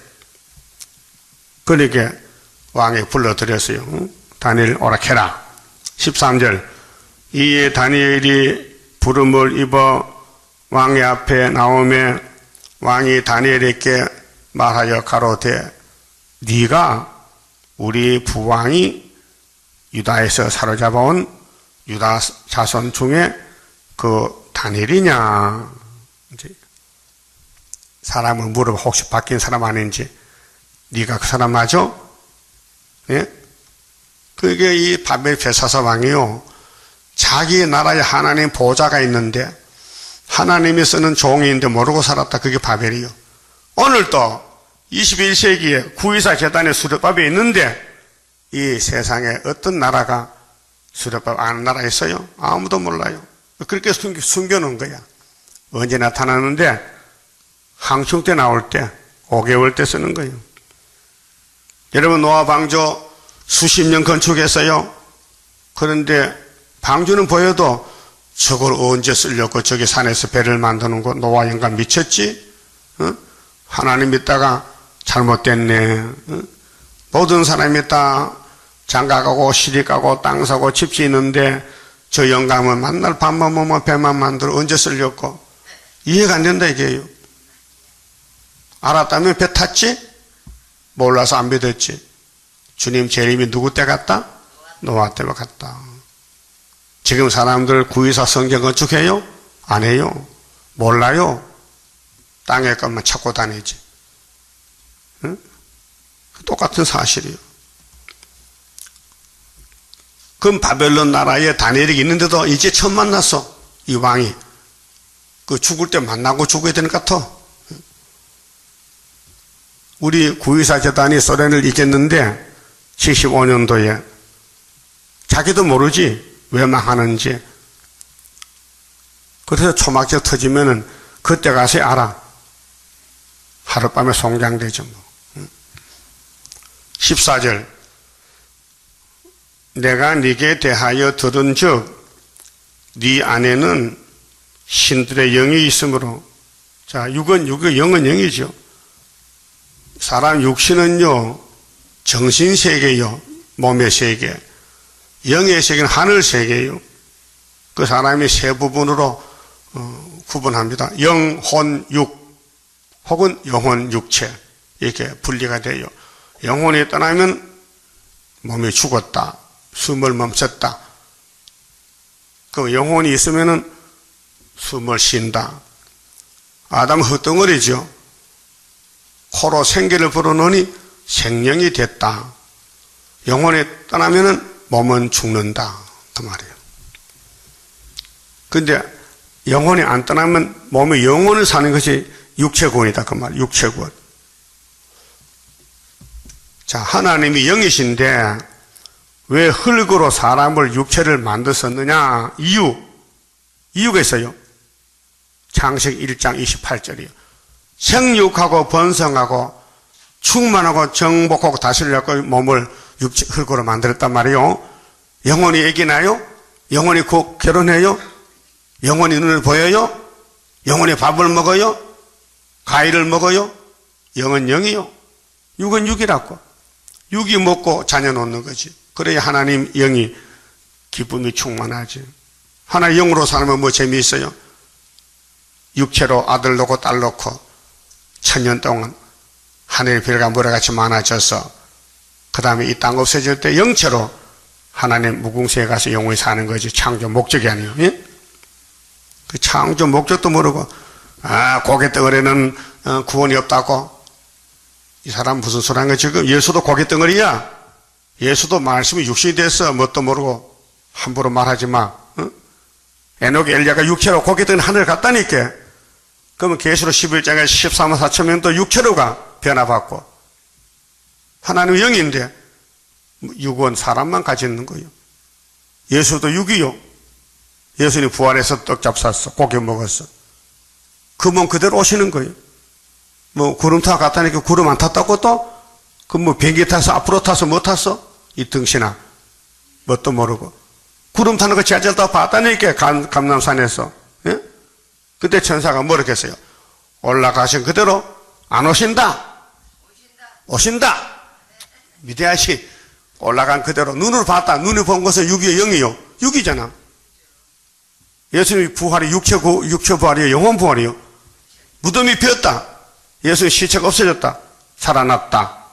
그러니까 왕이 불러드렸어요. 다니엘 오락해라. 13절 이에 다니엘이 부름을 입어 왕의 앞에 나오매 왕이 다니엘에게 말하여 가로되 네가 우리 부왕이 유다에서 사로잡아온 유다 자손 중에 그 다니엘이냐. 이제 사람을 물어봐 혹시 바뀐 사람 아닌지. 네가 그 사람 맞아? 예? 그게 이 바벨 벨사살 왕이요. 자기 나라에 하나님 보좌가 있는데 하나님이 쓰는 종이인데 모르고 살았다. 그게 바벨이요. 오늘도 21세기에 구이사 재단에 수렵밥이 있는데 이 세상에 어떤 나라가 수렵밥 아는 나라 있어요? 아무도 몰라요. 그렇게 숨겨놓은 거야. 언제 나타나는데 항충 때 나올 때 5개월 때 쓰는 거예요. 여러분 노아 방주 수십 년 건축했어요. 그런데 방주는 보여도 저걸 언제 쓰려고 저기 산에서 배를 만드는 거 노아 영감 미쳤지? 하나님 믿다가 잘못됐네. 모든 사람이 다 장가가고 시집가고 땅 사고 집 짓는데 저 영감은 만날 밥만 먹으면 배만 만들어 언제 쓰려고? 이해가 안 된다 이게요. 알았다면 배 탔지? 몰라서 안 믿었지. 주님 재림이 누구 때 같다? 노아 때 같다. 지금 사람들 구의사 성경 건축해요? 안 해요. 몰라요. 땅의 것만 찾고 다니지. 응? 똑같은 사실이에요. 그럼 바벨론 나라에 다니엘이 있는데도 이제 처음 만났어. 이 왕이. 그 죽을 때 만나고 죽어야 되는 것 같아. 우리 구의사 재단이 소련을 이겼는데 75년도에 자기도 모르지 왜 망하는지. 그래서 초막절 터지면은 그때 가서 알아. 하룻밤에 송장되죠 뭐. 14절 내가 네게 대하여 들은즉 네 안에는 신들의 영이 있으므로. 자, 육은 영은 영이죠. 사람 육신은요 정신세계요 몸의 세계, 영의 세계는 하늘 세계예요. 그 사람이 세 부분으로 구분합니다. 영, 혼, 육 혹은 영혼, 육체 이렇게 분리가 돼요. 영혼이 떠나면 몸이 죽었다, 숨을 멈췄다. 그 영혼이 있으면은 숨을 쉰다. 아담 흙덩어리죠. 코로 생기를 불어넣으니 생명이 됐다. 영혼이 떠나면은 몸은 죽는다. 그 말이에요. 근데 영혼이 안 떠나면 몸의 영혼을 사는 것이 육체구원이다. 그 말, 육체구원. 자, 하나님이 영이신데 왜 흙으로 사람을 육체를 만드셨느냐? 이유가 있어요. 창세기 1장 28절이요. 생육하고 번성하고 충만하고 정복하고 다스리려고 몸을 흙으로 만들었단 말이에요. 영혼이 애기 나요? 영혼이 곧 결혼해요? 영혼이 눈을 보여요? 영혼이 밥을 먹어요? 과일을 먹어요? 영은 영이요. 육은 육이라고. 육이 먹고 자녀 놓는 거지. 그래야 하나님 영이 기쁨이 충만하지. 하나 영으로 살면 뭐 재미있어요? 육체로 아들 놓고 딸 놓고 천년 동안 하늘의 별과 모래같이 많아져서 그 다음에 이 땅 없어질 때 영체로 하나님 무궁세에 가서 영원히 사는 거지. 창조 목적이 아니에요. 예? 그 창조 목적도 모르고 고갯덩어리는 구원이 없다고. 이 사람 무슨 소리 하는 거야 지금? 예수도 고갯덩어리야. 예수도 말씀이 육신이 됐어. 뭣도 모르고 함부로 말하지 마. 응? 에녹 엘리야가 육체로 고갯덩어리 하늘을 갔다니까. 그러면 계시록 11장에 14만 4천 명도 육체로가 변화받고. 하나님은 영인데 육은 사람만 가지는 거예요. 예수도 육이요. 예수님 부활해서 떡 잡쌌어. 고기 먹었어. 그 몸 그대로 오시는 거예요. 뭐 구름 타고 갔다니까 구름 안 탔다고 또? 그 뭐 비행기 타서 앞으로 타서 뭐 탔어? 이 등신아. 뭣도 모르고. 구름 타는 거 지하철 타고 봤다니까 감남산에서. 예? 그때 천사가 뭐라고 했어요? 올라가신 그대로 안 오신다. 오신다. 위대하시. 올라간 그대로 눈으로 봤다. 눈을 본 것은 육이요 영이요. 육이잖아. 예수님이 부활이 육체 부활이요 영혼 부활이요. 무덤이 비었다. 예수님 시체가 없어졌다. 살아났다.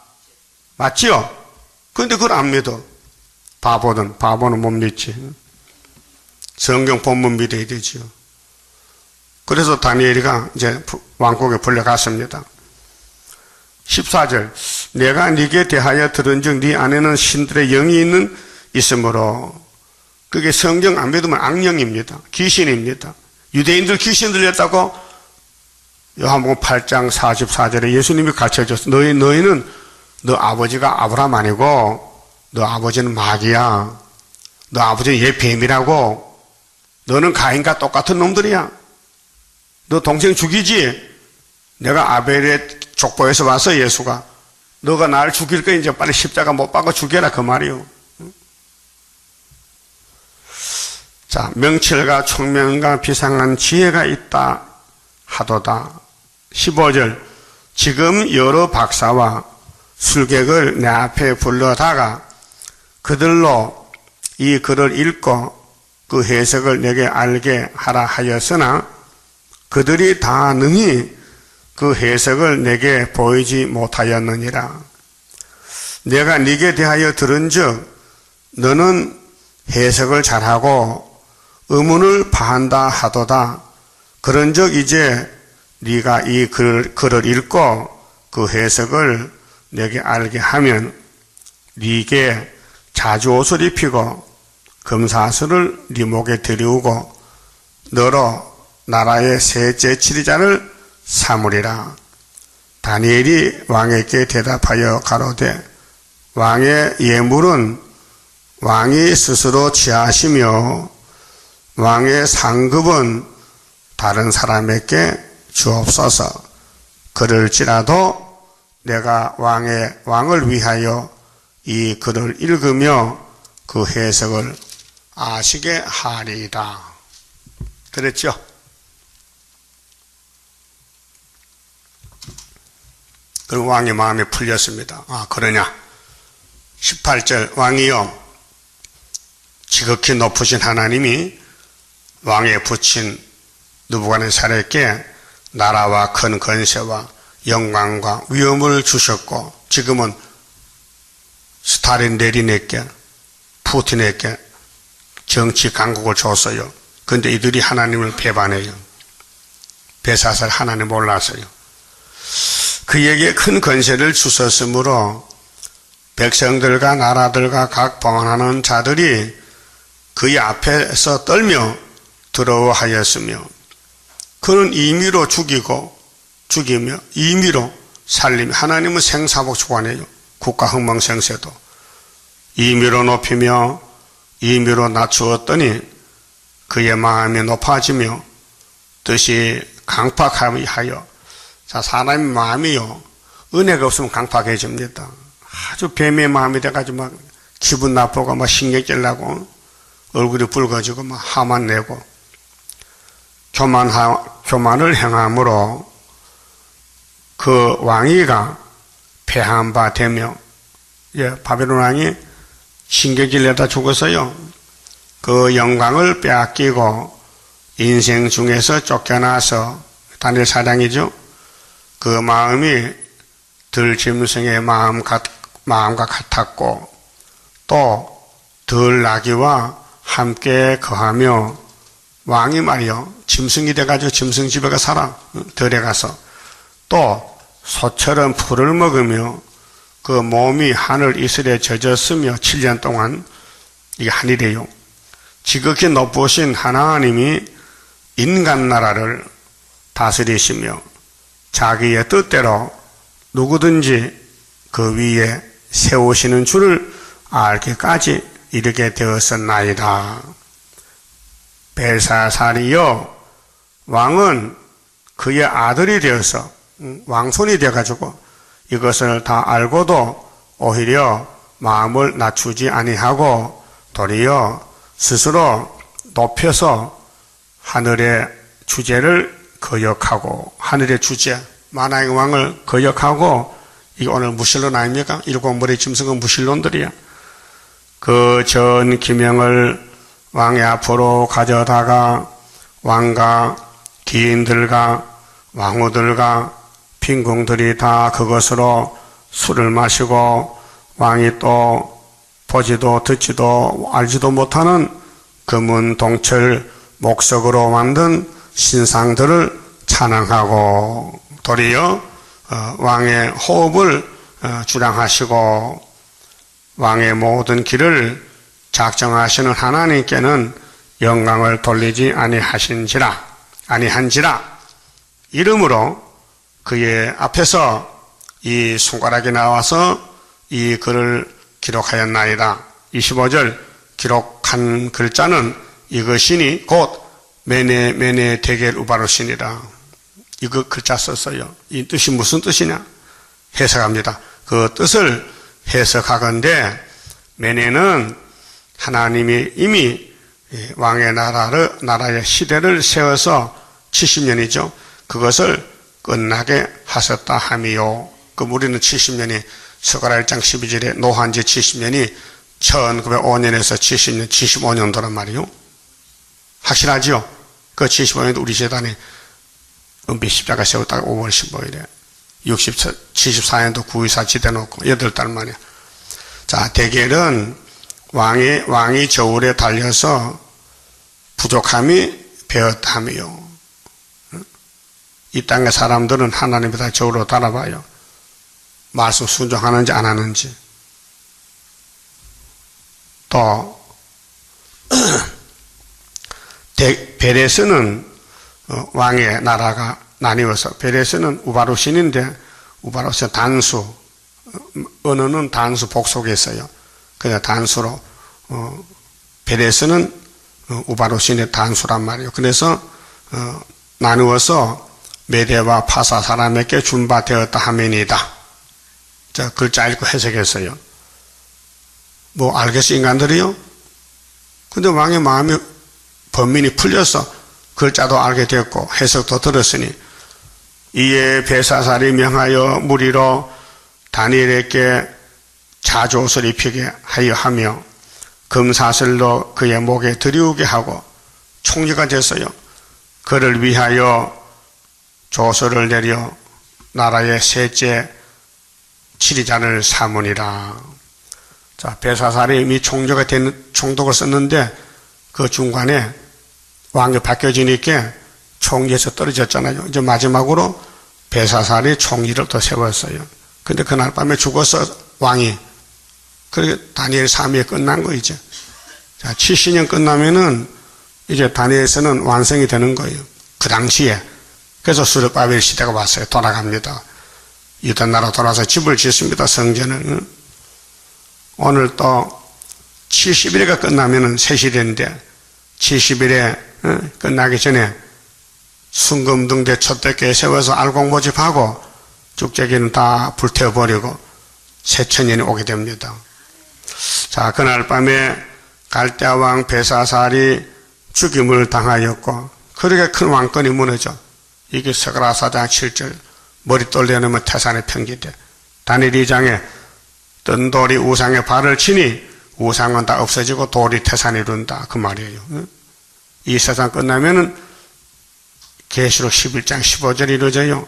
맞지요? 그런데 그걸 안 믿어. 바보는 못 믿지. 성경 본문 믿어야 되지요. 그래서 다니엘이가 이제 왕국에 불려갔습니다. 14절 내가 네게 대하여 들은즉 네 안에는 신들의 영이 있으므로. 그게 성경 안 믿으면 악령입니다. 귀신입니다. 유대인들 귀신 들렸다고 요한복음 8장 44절에 예수님이 가르쳐줬어. 너희는 너 아버지가 아브라함 아니고 너 아버지는 마귀야. 너 아버지는 얘 뱀이라고. 너는 가인과 똑같은 놈들이야. 너 동생 죽이지? 내가 아벨의 족보에서 와서 예수가 너가 날 죽일 거야. 이제 빨리 십자가 못 박아 죽여라 그 말이요. 자, 명철과 총명과 비상한 지혜가 있다 하도다. 15절 지금 여러 박사와 술객을 내 앞에 불러다가 그들로 이 글을 읽고 그 해석을 내게 알게 하라 하였으나 그들이 다 능히 그 해석을 내게 보이지 못하였느니라. 내가 네게 대하여 들은즉 너는 해석을 잘하고 의문을 파한다 하도다. 그런즉 이제 네가 이 글을 읽고 그 해석을 내게 알게 하면 네게 자주옷을 입히고 금사슬을 네 목에 들이우고 너로 나라의 셋째 치리자를 삼으리라. 다니엘이 왕에게 대답하여 가로되 왕의 예물은 왕이 스스로 취하시며 왕의 상급은 다른 사람에게 주옵소서. 그럴지라도 내가 왕을 위하여 이 글을 읽으며 그 해석을 아시게 하리이다. 그랬죠? 그럼 왕의 마음이 풀렸습니다. 아, 그러냐? 18절 왕이여 지극히 높으신 하나님이 왕에 붙인 느부갓네살에게 나라와 큰 권세와 영광과 위엄을 주셨고 지금은 스탈린 레닌에게 푸틴에게 정치 강국을 줬어요. 그런데 이들이 하나님을 배반해요. 배사살 하나님 몰라서요. 그에게 큰 권세를 주셨으므로 백성들과 나라들과 각 봉헌하는 자들이 그의 앞에서 떨며 두려워하였으며 그는 임의로 죽이며 임의로 살리며 하나님은 생사복 주관해요. 국가 흥망생세도 임의로 높이며 임의로 낮추었더니 그의 마음이 높아지며 뜻이 강팍하여 자, 사람의 마음이요 은혜가 없으면 강팍해집니다. 아주 뱀의 마음이 돼가지고 막 기분 나쁘고 막 신경질 나고 얼굴이 붉어지고 막 화만 내고 교만을 행함으로 그 왕위가 패한 바 되며 바벨론 왕이 신경질 내다 죽었어요. 그 영광을 빼앗기고 인생 중에서 쫓겨나서 다니엘 사장이죠. 그 마음이 들짐승의 마음과 같았고 또 들나귀와 함께 거하며 왕이 말이요 짐승이 돼가지고 짐승 집에 가 살아 들에 가서 또 소처럼 풀을 먹으며 그 몸이 하늘 이슬에 젖었으며 7년 동안 이게 하늘이에요. 지극히 높으신 하나님이 인간 나라를 다스리시며 자기의 뜻대로 누구든지 그 위에 세우시는 줄을 알기까지 이르게 되었었나이다. 벨사살이여 왕은 그의 아들이 되어서 왕손이 되어가지고 이것을 다 알고도 오히려 마음을 낮추지 아니하고 도리어 스스로 높여서 하늘의 주제를 거역하고 하늘의 주제 만왕의 왕을 거역하고 이게 오늘 무신론 아닙니까? 일곱 머리 짐승은 무신론들이야. 그 전 기명을 왕의 앞으로 가져다가 왕과 기인들과 왕후들과 빈궁들이 다 그것으로 술을 마시고 왕이 또 보지도 듣지도 알지도 못하는 금은 동철 목석으로 만든 신상들을 찬양하고 도리어 왕의 호흡을 주량하시고 왕의 모든 길을 작정하시는 하나님께는 영광을 돌리지 아니한지라 이름으로 그의 앞에서 이 손가락이 나와서 이 글을 기록하였나이다. 25절 기록한 글자는 이것이니 곧 메네 데겔 우바루시니라. 이거 글자 썼어요. 이 뜻이 무슨 뜻이냐? 해석합니다. 그 뜻을 해석하건대 메네는 하나님이 이미 왕의 나라의 시대를 세워서 70년이죠. 그것을 끝나게 하셨다 함이요. 그럼 우리는 70년이 스가랴 1장 12절에 노한지 70년이 1905년에서 70년, 75년도란 말이요. 확실하지요? 그 75년도 우리 재단에 은비 십자가 세웠다가 5월 15일에 74년도 9.24 지대놓고 8달 만에. 자, 데겔은 왕이 저울에 달려서 부족함이 배었다며요. 이 땅의 사람들은 하나님이 다 저울로 달아봐요. 말씀 순종하는지 안 하는지. 또 베레스는 왕의 나라가 나뉘어서 베레스는 우바루신인데 우바루신 단수, 언어는 단수 복속에 있어요. 그냥 단수로 베레스는 우바루신의 단수란 말이에요. 그래서 나누어서 메대와 파사 사람에게 준바되었다 하면이다. 자, 글자 읽고 해석했어요. 뭐 알겠어 인간들이요? 근데 왕의 마음이 번민이 풀려서 글자도 알게 됐고 해석도 들었으니 이에 벨사살이 명하여 무리로 다니엘에게 자조옷을 입히게 하여 하며 금사슬로 그의 목에 들이우게 하고 총리가 됐어요. 그를 위하여 조서를 내려 나라의 셋째 지리자를 삼으니라. 자, 벨사살이 이미 총리가 된 총독을 썼는데 그 중간에 왕이 바뀌어지니까 총리에서 떨어졌잖아요. 이제 마지막으로 벨사살이 총리를 또 세웠어요. 근데 그날 밤에 죽었어, 왕이. 그렇게 다니엘 3위에 끝난 거, 이제. 자, 70년 끝나면은 이제 다니엘서는 완성이 되는 거예요. 그 당시에. 그래서 수르바벨 시대가 왔어요. 돌아갑니다. 유다 나라 돌아서 집을 짓습니다. 성전을. 오늘 또 70일가 끝나면은 새 시대인데 70일에 끝나기 전에 순금등대 촛대교에 세워서 알곡모집하고 쭉제기는 다 불태워버리고 새천년이 오게 됩니다. 자, 그날 밤에 갈대아 왕 벨사살이 죽임을 당하였고 그렇게 큰 왕권이 무너져. 이게 스가랴 4장 7절 머릿돌 내놓으면 태산의 평기대. 다니엘 2장에 뜬 돌이 우상에 발을 치니 우상은 다 없어지고 돌이 태산이 이룬다. 그 말이에요. 이 세상 끝나면은 계시록 11장 15절이 이루어져요.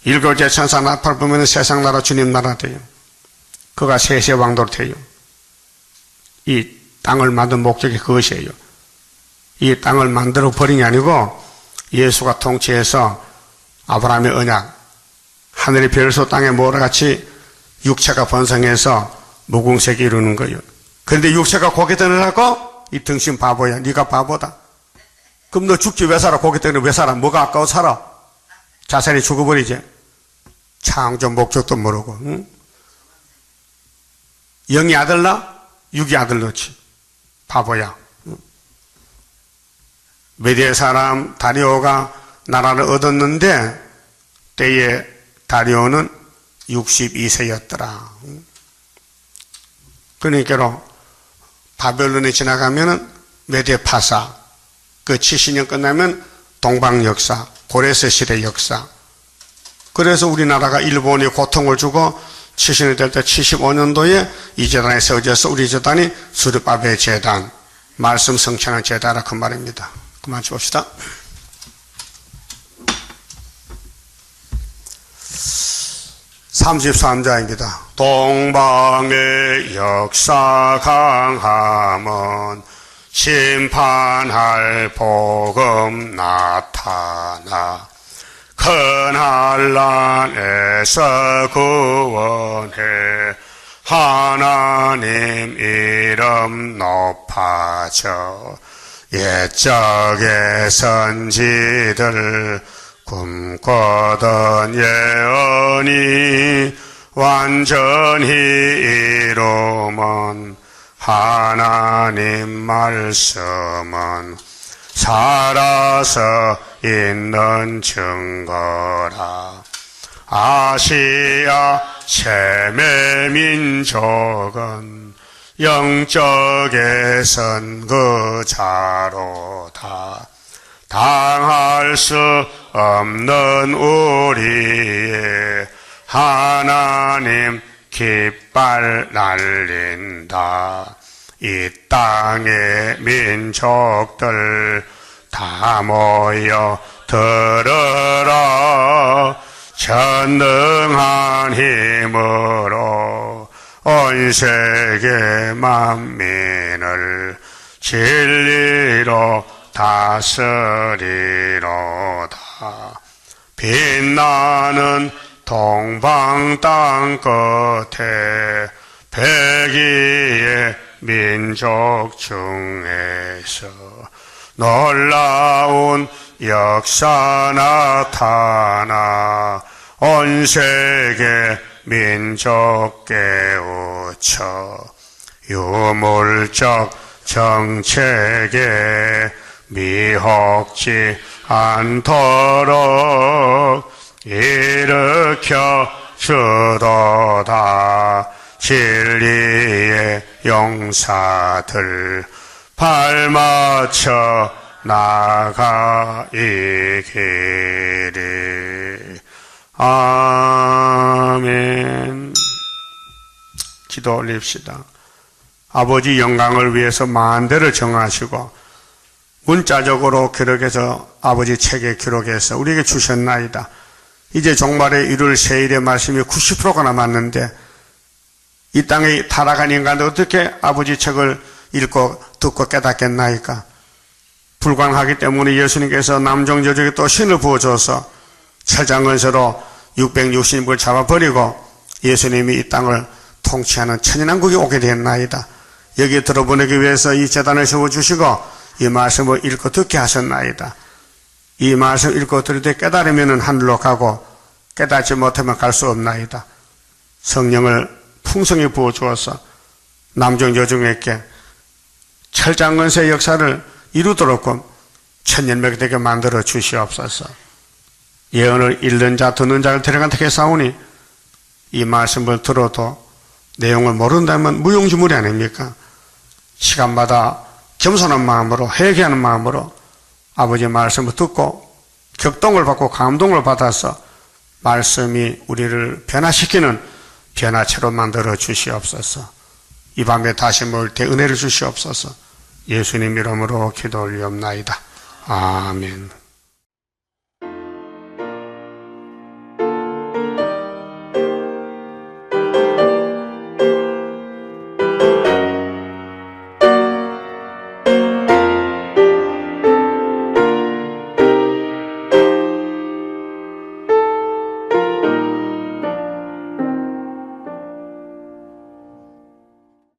일곱째 천사 나팔 보면 세상 나라 주님 나라 돼요. 그가 세세 왕도로 돼요. 이 땅을 만든 목적이 그것이에요. 이 땅을 만들어 버린 게 아니고 예수가 통치해서 아브라함의 언약, 하늘의 별소 땅에 모래같이 육체가 번성해서 무궁색이 이루는 거예요. 그런데 육체가 고개 드느라고 이 등신 바보야. 네가 바보다. 그럼 너 죽지 왜 살아? 고개 드는 왜 살아? 뭐가 아까워 살아? 자살이 죽어버리지. 창조 목적도 모르고. 응? 영이 아들나? 육이 아들 넣지. 바보야. 응? 메디의 사람 다리오가 나라를 얻었는데 때에 다리오는 62세였더라. 그러니까 바벨론에 지나가면은 메데 파사, 그 70년 끝나면 동방 역사, 고레스 시대 역사. 그래서 우리나라가 일본이 고통을 주고 70년 될 때 75년도에 이 재단에 세워져서 우리 재단이 수르바벨 재단, 말씀 성취하는 재단이라 그 말입니다. 그만 줍시다. (33자입니다) 동방의 역사 강함은 심판할 복음 나타나 큰 환난에서 구원해 하나님 이름 높아져 옛적의 선지들 꿈꾸던 예언이 완전히 이루면 하나님 말씀은 살아서 있는 증거라. 아시아 세메 민족은 영적의 선거자로다. 당할 수 없는 우리의 하나님 깃발 날린다. 이 땅의 민족들 다 모여 들으라. 전능한 힘으로 온 세계 만민을 진리로 다스리로다. 빛나는 동방 땅 끝에 백이의 민족 중에서 놀라운 역사 나타나 온 세계 민족 깨우쳐 유물적 정책에 미혹지 않도록 일으켜 주도다. 진리의 용사들 발맞춰 나가이기를. 아멘. 기도 올립시다. 아버지 영광을 위해서 만대를 정하시고 문자적으로 기록해서 아버지 책에 기록해서 우리에게 주셨나이다. 이제 종말에 이룰 세일의 말씀이 90%가 남았는데 이 땅에 타락한 인간들 어떻게 아버지 책을 읽고 듣고 깨닫겠나이까? 불가능하기 때문에 예수님께서 남종저족에 또 신을 부어줘서 철장건설로 660을 잡아버리고 예수님이 이 땅을 통치하는 천인왕국이 오게 됐나이다. 여기 들어보내기 위해서 이 제단을 세워주시고 이 말씀을 읽고 듣게 하셨나이다. 이 말씀 읽고 들을 때 깨달으면 하늘로 가고 깨닫지 못하면 갈 수 없나이다. 성령을 풍성히 부어주어서 남종여종에게 철장건설의 역사를 이루도록 천년백 되게 만들어 주시옵소서. 예언을 읽는 자 듣는 자를 데려간 택해 싸우니 이 말씀을 들어도 내용을 모른다면 무용지물이 아닙니까? 시간마다 겸손한 마음으로 회개하는 마음으로 아버지 말씀을 듣고 격동을 받고 감동을 받아서 말씀이 우리를 변화시키는 변화체로 만들어 주시옵소서. 이 밤에 다시 모일 때 은혜를 주시옵소서. 예수님 이름으로 기도 올리옵나이다. 아멘.